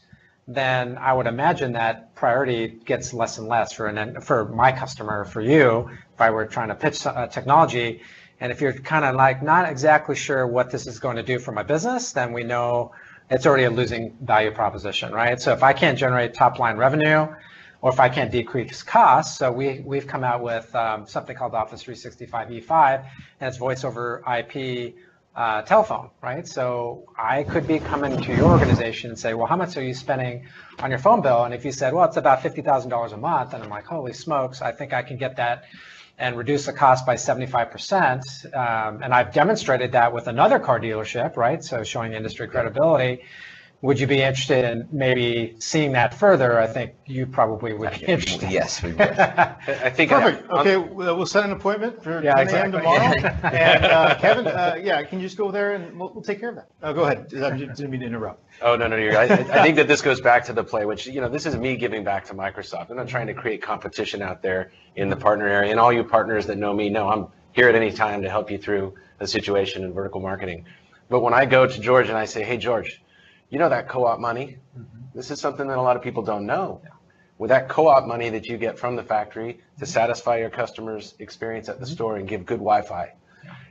then I would imagine that priority gets less and less for my customer, for you, if I were trying to pitch technology. And if you're kind of like not exactly sure what this is going to do for my business, then we know it's already a losing value proposition, right? So if I can't generate top line revenue, or if I can't decrease costs, so we've come out with something called Office 365 E5, and it's voice over IP telephone, right? So I could be coming to your organization and say, well, how much are you spending on your phone bill? And if you said, well, it's about $50,000 a month, and I'm like, holy smokes, I think I can get that and reduce the cost by 75%. And I've demonstrated that with another car dealership, right? So showing industry credibility. Would you be interested in maybe seeing that further? I think you probably would be interested. Yes, we would. I think Perfect. Okay, we'll set an appointment for 10 a.m. exactly. tomorrow. And Kevin, can you just go there and we'll take care of that? Go ahead. I didn't mean to interrupt. Oh, no, you're right. I think that this goes back to the play, which, this is me giving back to Microsoft. I'm not trying to create competition out there in the partner area. And all you partners that know me know I'm here at any time to help you through a situation in vertical marketing. But when I go to George and I say, hey, George, that co-op money, this is something that a lot of people don't know. Yeah. With that co-op money that you get from the factory to satisfy your customers' experience at the store and give good Wi-Fi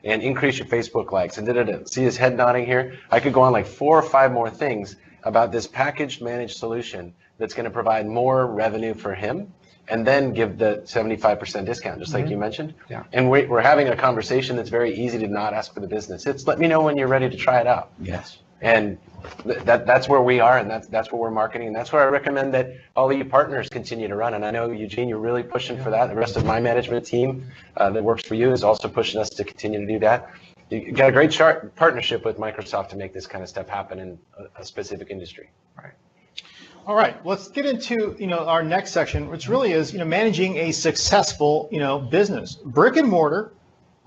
and increase your Facebook likes and See his head nodding here? I could go on like 4 or 5 more things about this packaged managed solution that's going to provide more revenue for him and then give the 75% discount, just like you mentioned. Yeah. And we're having a conversation that's very easy to not ask for the business. It's let me know when you're ready to try it out. Yes. And that's where we are, and that's what we're marketing, and that's where I recommend that all of you partners continue to run. And I know, Eugene, you're really pushing for that. The rest of my management team that works for you is also pushing us to continue to do that. You got a great partnership with Microsoft to make this kind of stuff happen in a specific industry. Right. All right, let's get into our next section, which really is managing a successful business, brick and mortar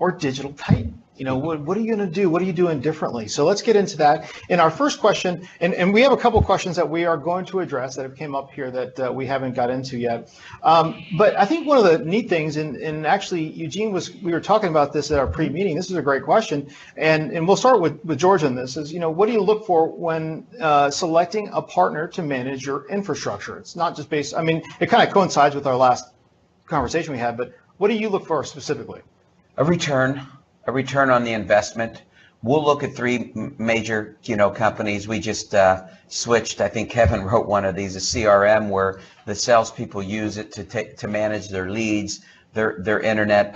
or digital titan. What are you going to do? What are you doing differently? So let's get into that. And our first question, and we have a couple questions that we are going to address that have came up here that we haven't got into yet. But I think one of the neat things, and actually Eugene we were talking about this at our pre-meeting. This is a great question, and we'll start with George on this. Is what do you look for when selecting a partner to manage your infrastructure? It's not just based. It kind of coincides with our last conversation we had. But what do you look for specifically? A return on the investment. We'll look at 3 major, companies. We just switched. I think Kevin wrote one of these, a CRM, where the salespeople use it to manage their leads, their internet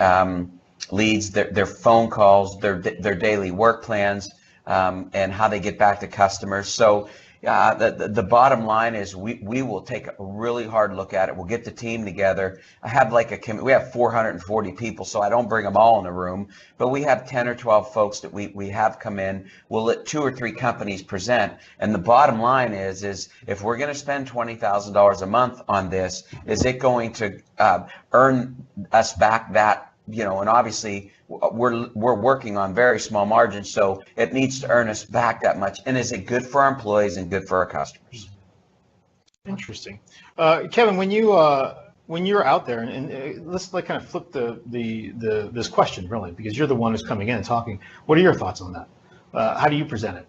leads, their phone calls, their daily work plans, and how they get back to customers. So the bottom line is we will take a really hard look at it. We'll get the team together. I have we have 440 people, so I don't bring them all in a room, but we have 10 or 12 folks that we have come in. We'll let 2 or 3 companies present. And the bottom line is if we're going to spend $20,000 a month on this, is it going to earn us back that, and obviously we're working on very small margins, so it needs to earn us back that much. And is it good for our employees and good for our customers? Interesting. Kevin, when you're out there, and let's kind of flip this question really, because you're the one who's coming in and talking. What are your thoughts on that? How do you present it?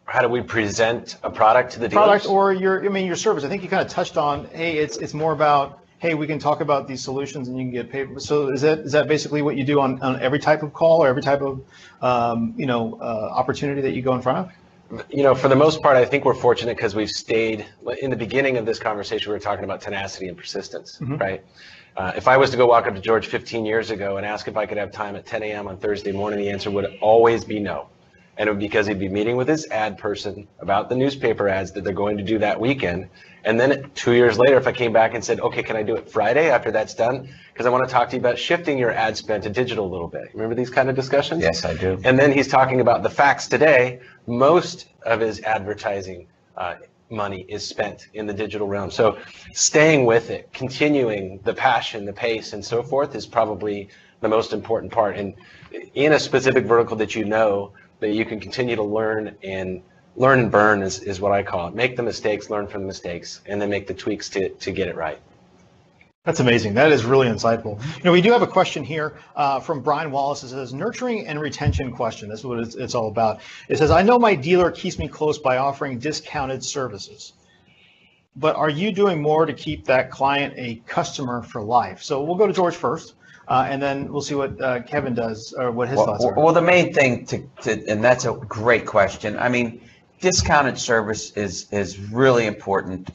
How do we present a product to the product dealers? Or your service? I think you kind of touched on, hey, it's more about, hey, we can talk about these solutions and you can get paid. So is that basically what you do on every type of call or every type of opportunity that you go in front of? For the most part, I think we're fortunate because we've stayed. In the beginning of this conversation, we were talking about tenacity and persistence, right? If I was to go walk up to George 15 years ago and ask if I could have time at 10 a.m. on Thursday morning, the answer would always be no. And it would be because he'd be meeting with his ad person about the newspaper ads that they're going to do that weekend. And then 2 years later, if I came back and said, okay, can I do it Friday after that's done? Because I want to talk to you about shifting your ad spend to digital a little bit. Remember these kind of discussions? Yes, I do. And then he's talking about the facts today. Most of his advertising money is spent in the digital realm. So staying with it, continuing the passion, the pace, and so forth is probably the most important part. And in a specific vertical that you know, that you can continue to learn and burn is what I call it. Make the mistakes, learn from the mistakes, and then make the tweaks to get it right. That's amazing. That is really insightful. You know, we do have a question here from Brian Wallace. It says, nurturing and retention question. This is what it's all about. It says, I know my dealer keeps me close by offering discounted services, but are you doing more to keep that client a customer for life? So we'll go to George first, and then we'll see what Kevin does, or what his thoughts are. Well, the main thing and that's a great question. I mean, discounted service is really important.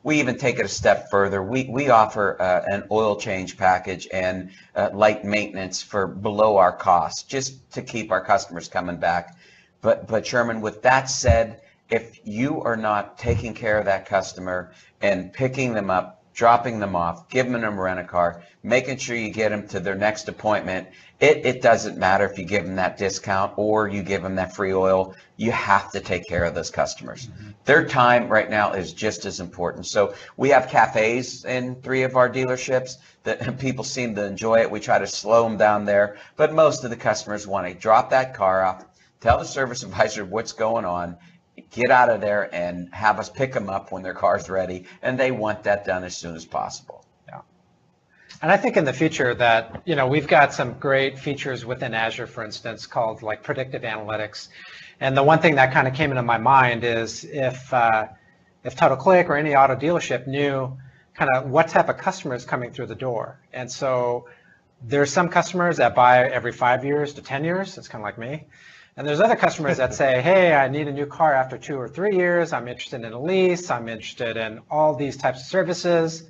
We even take it a step further. We offer an oil change package and light maintenance for below our cost, just to keep our customers coming back. But Sherman, with that said, if you are not taking care of that customer and picking them up, dropping them off, giving them a rent-a-car, making sure you get them to their next appointment, it doesn't matter if you give them that discount or you give them that free oil. You have to take care of those customers. Mm-hmm. Their time right now is just as important. So we have cafes in 3 of our dealerships that people seem to enjoy it. We try to slow them down there, but most of the customers want to drop that car off, tell the service advisor what's going on, get out of there and have us pick them up when their car's ready, and they want that done as soon as possible. Yeah. And I think in the future that, you know, we've got some great features within Azure, for instance, called like predictive analytics. And the one thing that kind of came into my mind is if Total Click or any auto dealership knew kind of what type of customer is coming through the door. And so there's some customers that buy every 5 years to 10 years. It's kind of like me. And there's other customers that say, hey, I need a new car after 2 or 3 years. I'm interested in a lease. I'm interested in all these types of services.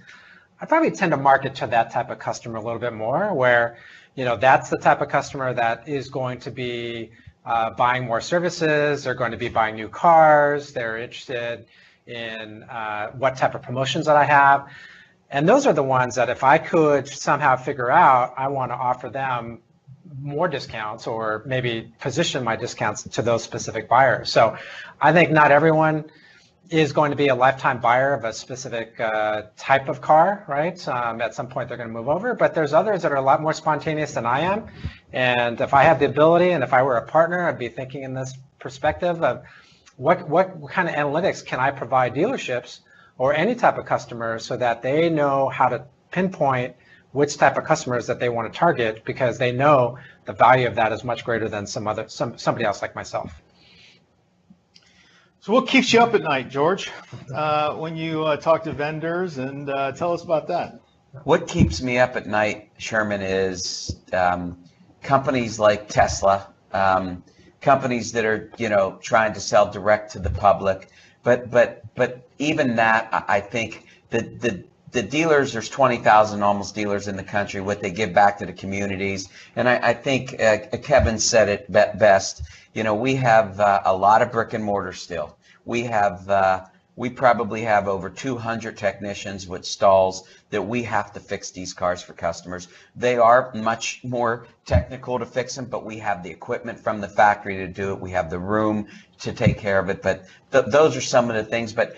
I probably tend to market to that type of customer a little bit more, where, you know, that's the type of customer that is going to be buying more services. They're going to be buying new cars. They're interested in what type of promotions that I have. And those are the ones that if I could somehow figure out, I want to offer them more discounts or maybe position my discounts to those specific buyers. So I think not everyone is going to be a lifetime buyer of a specific type of car, right? At some point they're going to move over, but there's others that are a lot more spontaneous than I am. And if I have the ability and if I were a partner, I'd be thinking in this perspective of what kind of analytics can I provide dealerships or any type of customer so that they know how to pinpoint which type of customers that they want to target, because they know the value of that is much greater than somebody else like myself. So what keeps you up at night, George, when you talk to vendors, and tell us about that? What keeps me up at night, Sherman, is companies like Tesla, companies that are, you know, trying to sell direct to the public. But even that, I think the dealers, there's 20,000 almost dealers in the country, what they give back to the communities. And I think Kevin said it best. You know, we have a lot of brick and mortar still. We probably have over 200 technicians with stalls that we have to fix these cars for customers. They are much more technical to fix them, but we have the equipment from the factory to do it. We have the room to take care of it. But those are some of the things. But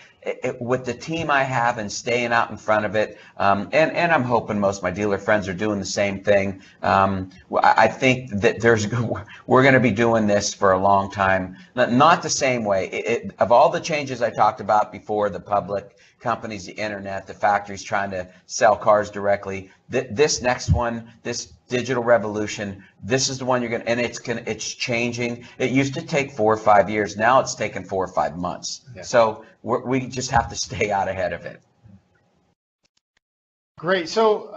with the team I have and staying out in front of it, and I'm hoping most of my dealer friends are doing the same thing. I think that we're going to be doing this for a long time. Not the same way. Of all the changes I talked about before, the public, companies, the internet, the factories trying to sell cars directly, this next one, this digital revolution, this is the one you're going to, and it's changing. It used to take 4 or 5 years. Now it's taken 4 or 5 months. Yeah. So we just have to stay out ahead of it. Great. So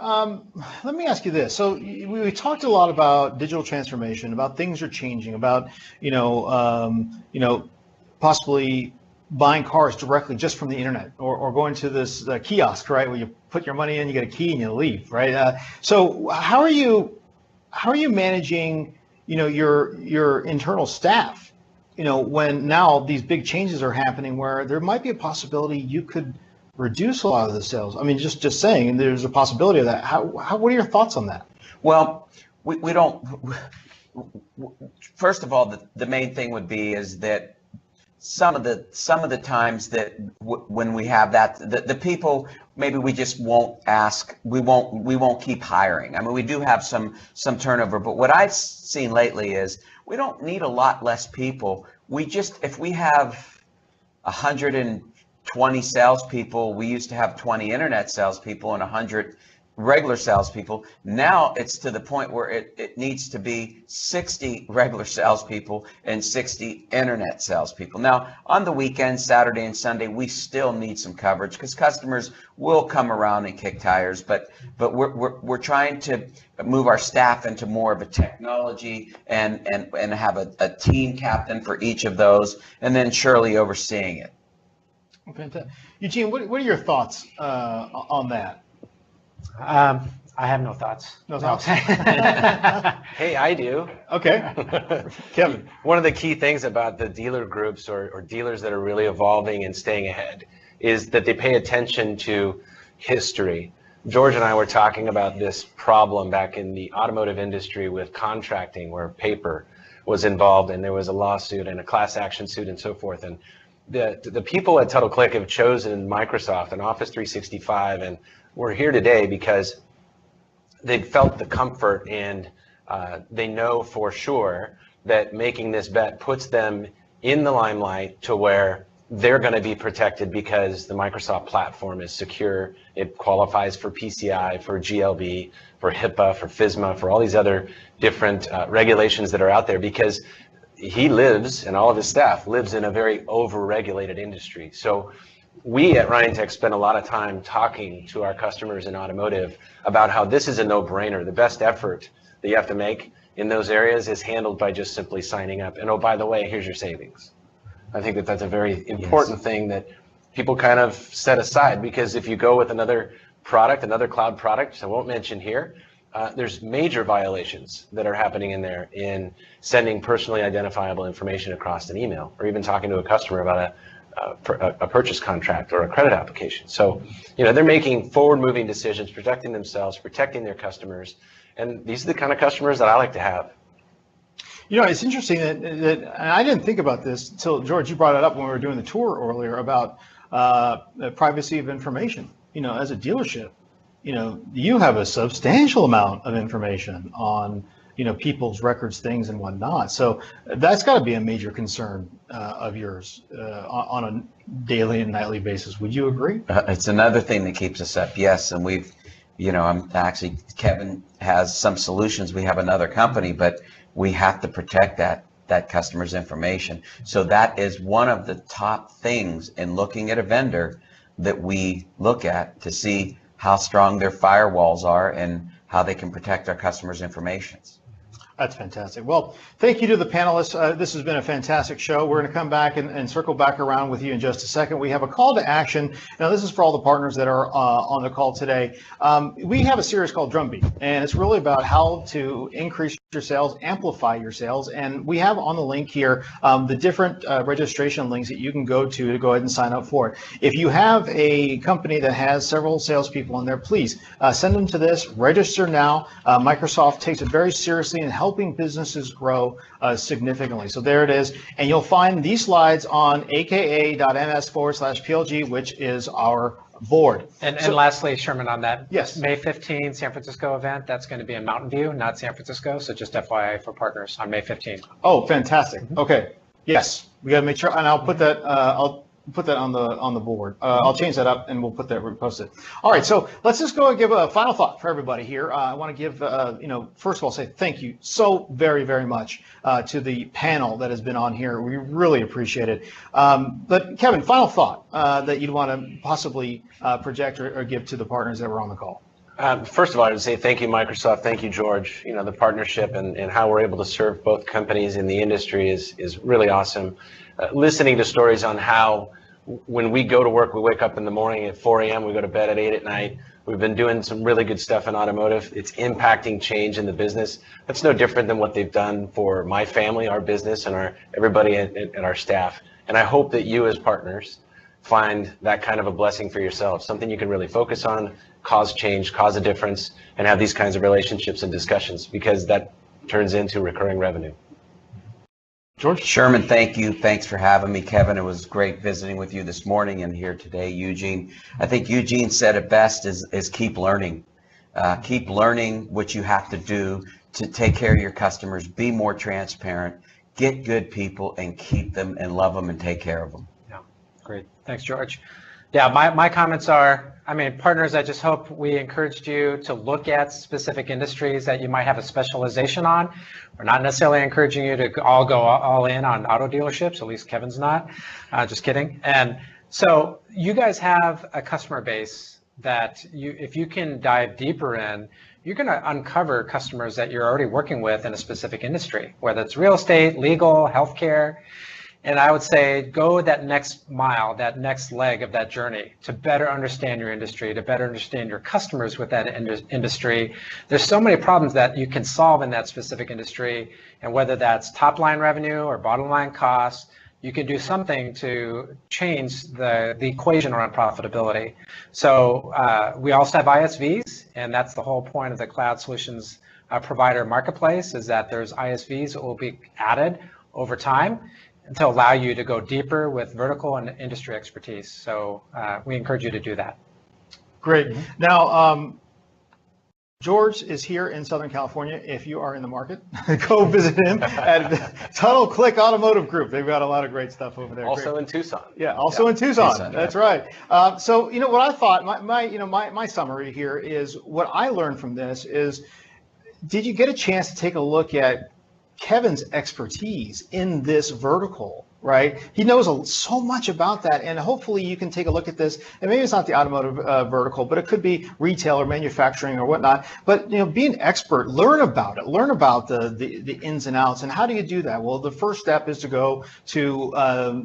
let me ask you this. So we talked a lot about digital transformation, about things are changing, about, possibly buying cars directly just from the internet, or going to this kiosk, right, where you put your money in, you get a key, and you leave, right? So how are you managing, your internal staff when now these big changes are happening where there might be a possibility you could reduce a lot of the sales. I mean, just saying, there's a possibility of that. What are your thoughts on that? Well, we don't. First of all, the main thing would be is that some of the times that when we have that, the people, maybe we just won't ask. We won't keep hiring. I mean, we do have some turnover, but what I've seen lately is we don't need a lot less people. If we have 120 salespeople, we used to have 20 internet salespeople and 100 regular salespeople. Now it's to the point where it needs to be 60 regular salespeople and 60 internet salespeople. Now on the weekends, Saturday and Sunday, we still need some coverage because customers will come around and kick tires. But we're trying to move our staff into more of a technology and have a team captain for each of those, and then Shirley overseeing it. Fantastic. Eugene, what are your thoughts on that? I have no thoughts. No thoughts. Hey, I do. Okay. Kevin. One of the key things about the dealer groups or dealers that are really evolving and staying ahead is that they pay attention to history. George and I were talking about this problem back in the automotive industry with contracting, where paper was involved and there was a lawsuit and a class action suit and so forth. And the people at TitleClick have chosen Microsoft and Office 365, and we're here today because they've felt the comfort and they know for sure that making this bet puts them in the limelight to where they're going to be protected because the Microsoft platform is secure. It qualifies for PCI, for GLB, for HIPAA, for FISMA, for all these other different regulations that are out there, because he lives, and all of his staff lives, in a very over-regulated industry. So we at RyanTech spend a lot of time talking to our customers in automotive about how this is a no-brainer. The best effort that you have to make in those areas is handled by just simply signing up. And oh, by the way, here's your savings. I think that that's a very important thing that people kind of set aside, because if you go with another product, another cloud product, I won't mention here, there's major violations that are happening in there in sending personally identifiable information across an email, or even talking to a customer about a purchase contract or a credit application. So, they're making forward-moving decisions, protecting themselves, protecting their customers, and these are the kind of customers that I like to have. It's interesting that and I didn't think about this until, George, you brought it up when we were doing the tour earlier about the privacy of information. As a dealership, you have a substantial amount of information on people's records, things, and whatnot. So that's got to be a major concern of yours on a daily and nightly basis. Would you agree? It's another thing that keeps us up. Yes, and we've, Kevin has some solutions. We have another company, but we have to protect that customer's information. So that is one of the top things in looking at a vendor that we look at to see how strong their firewalls are and how they can protect our customers' information. That's fantastic. Well, thank you to the panelists. This has been a fantastic show. We're going to come back and circle back around with you in just a second. We have a call to action. Now, this is for all the partners that are on the call today. We have a series called Drumbeat, and it's really about how to increase your sales, amplify your sales. And we have on the link here the different registration links that you can go ahead and sign up for it. If you have a company that has several salespeople in there, please send them to this. Register now. Microsoft takes it very seriously and helping businesses grow significantly. So there it is. And you'll find these slides on aka.ms/PLG, which is our board. And lastly, Sherman, on that, yes, May 15 San Francisco event, that's going to be in Mountain View, not San Francisco. So just FYI for partners on May 15. Oh, fantastic. Okay. Yes, we got to make sure, and I'll put that. I'll put that on the board. I'll change that up and we'll put that, repost it. All right, so let's just go and give a final thought for everybody here. I want to give, first of all, say thank you so very, very much to the panel that has been on here. We really appreciate it. But Kevin, final thought that you'd want to possibly project or give to the partners that were on the call. First of all, I would say thank you, Microsoft. Thank you, George. The partnership and how we're able to serve both companies in the industry is really awesome. Listening to stories on how when we go to work, we wake up in the morning at 4 a.m., we go to bed at 8 at night. We've been doing some really good stuff in automotive. It's impacting change in the business. That's no different than what they've done for my family, our business, and everybody and our staff. And I hope that you as partners find that kind of a blessing for yourself, something you can really focus on, cause change, cause a difference, and have these kinds of relationships and discussions, because that turns into recurring revenue. George? Sherman, thank you. Thanks for having me, Kevin. It was great visiting with you this morning and here today, Eugene. I think Eugene said it best is keep learning. Keep learning what you have to do to take care of your customers, be more transparent, get good people, and keep them and love them and take care of them. Yeah, great. Thanks, George. Yeah, my comments are, I mean, partners, I just hope we encouraged you to look at specific industries that you might have a specialization on. We're not necessarily encouraging you to all go all in on auto dealerships, at least Kevin's not, just kidding. And so you guys have a customer base that if you can dive deeper in, you're going to uncover customers that you're already working with in a specific industry, whether it's real estate, legal, healthcare. And I would say go that next mile, that next leg of that journey to better understand your industry, to better understand your customers with that industry. There's so many problems that you can solve in that specific industry, and whether that's top line revenue or bottom line costs, you can do something to change the equation around profitability. So we also have ISVs, and that's the whole point of the cloud solutions provider marketplace, is that there's ISVs that will be added over time to allow you to go deeper with vertical and industry expertise. So we encourage you to do that. Great. Now, George is here in Southern California. If you are in the market, go visit him at Tunnel Click Automotive Group. They've got a lot of great stuff over there. Also in Tucson. Yeah, also in Tucson. That's right. So, you know, what I thought, my summary here is what I learned from this is, did you get a chance to take a look at Kevin's expertise in this vertical, right? He knows so much about that, and hopefully you can take a look at this, and maybe it's not the automotive vertical, but it could be retail or manufacturing or whatnot. But, you know, be an expert, learn about it, learn about the ins and outs. And how do you do that? Well, the first step is to go to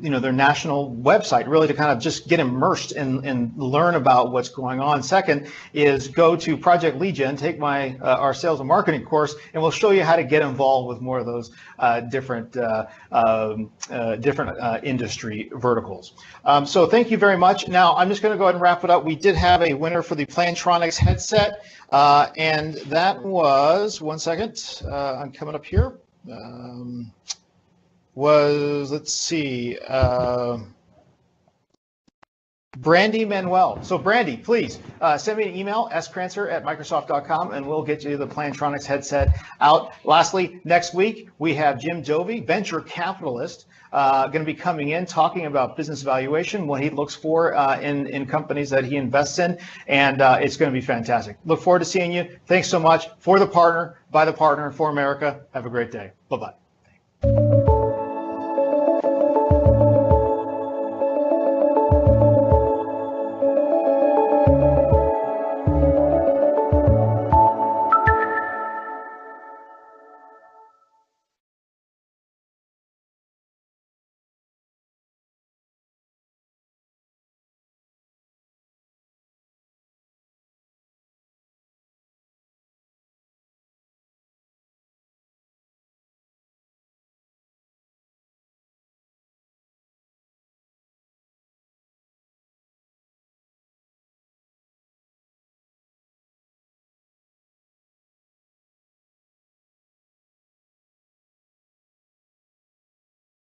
their national website, really, to kind of just get immersed and learn about what's going on. Second is go to Project Lead Gen, take our sales and marketing course, and we'll show you how to get involved with more of those different industry verticals. So thank you very much. Now I'm just going to go ahead and wrap it up. We did have a winner for the Plantronics headset, and that was, one second, I'm coming up here, let's see, Brandy Manuel. So Brandy, please send me an email, scrancer@microsoft.com, and we'll get you the Plantronics headset out. Lastly, next week, we have Jim Dovey, venture capitalist, going to be coming in talking about business valuation, what he looks for in companies that he invests in, and it's going to be fantastic. Look forward to seeing you. Thanks so much. For the partner, by the partner, for America. Have a great day. Bye-bye.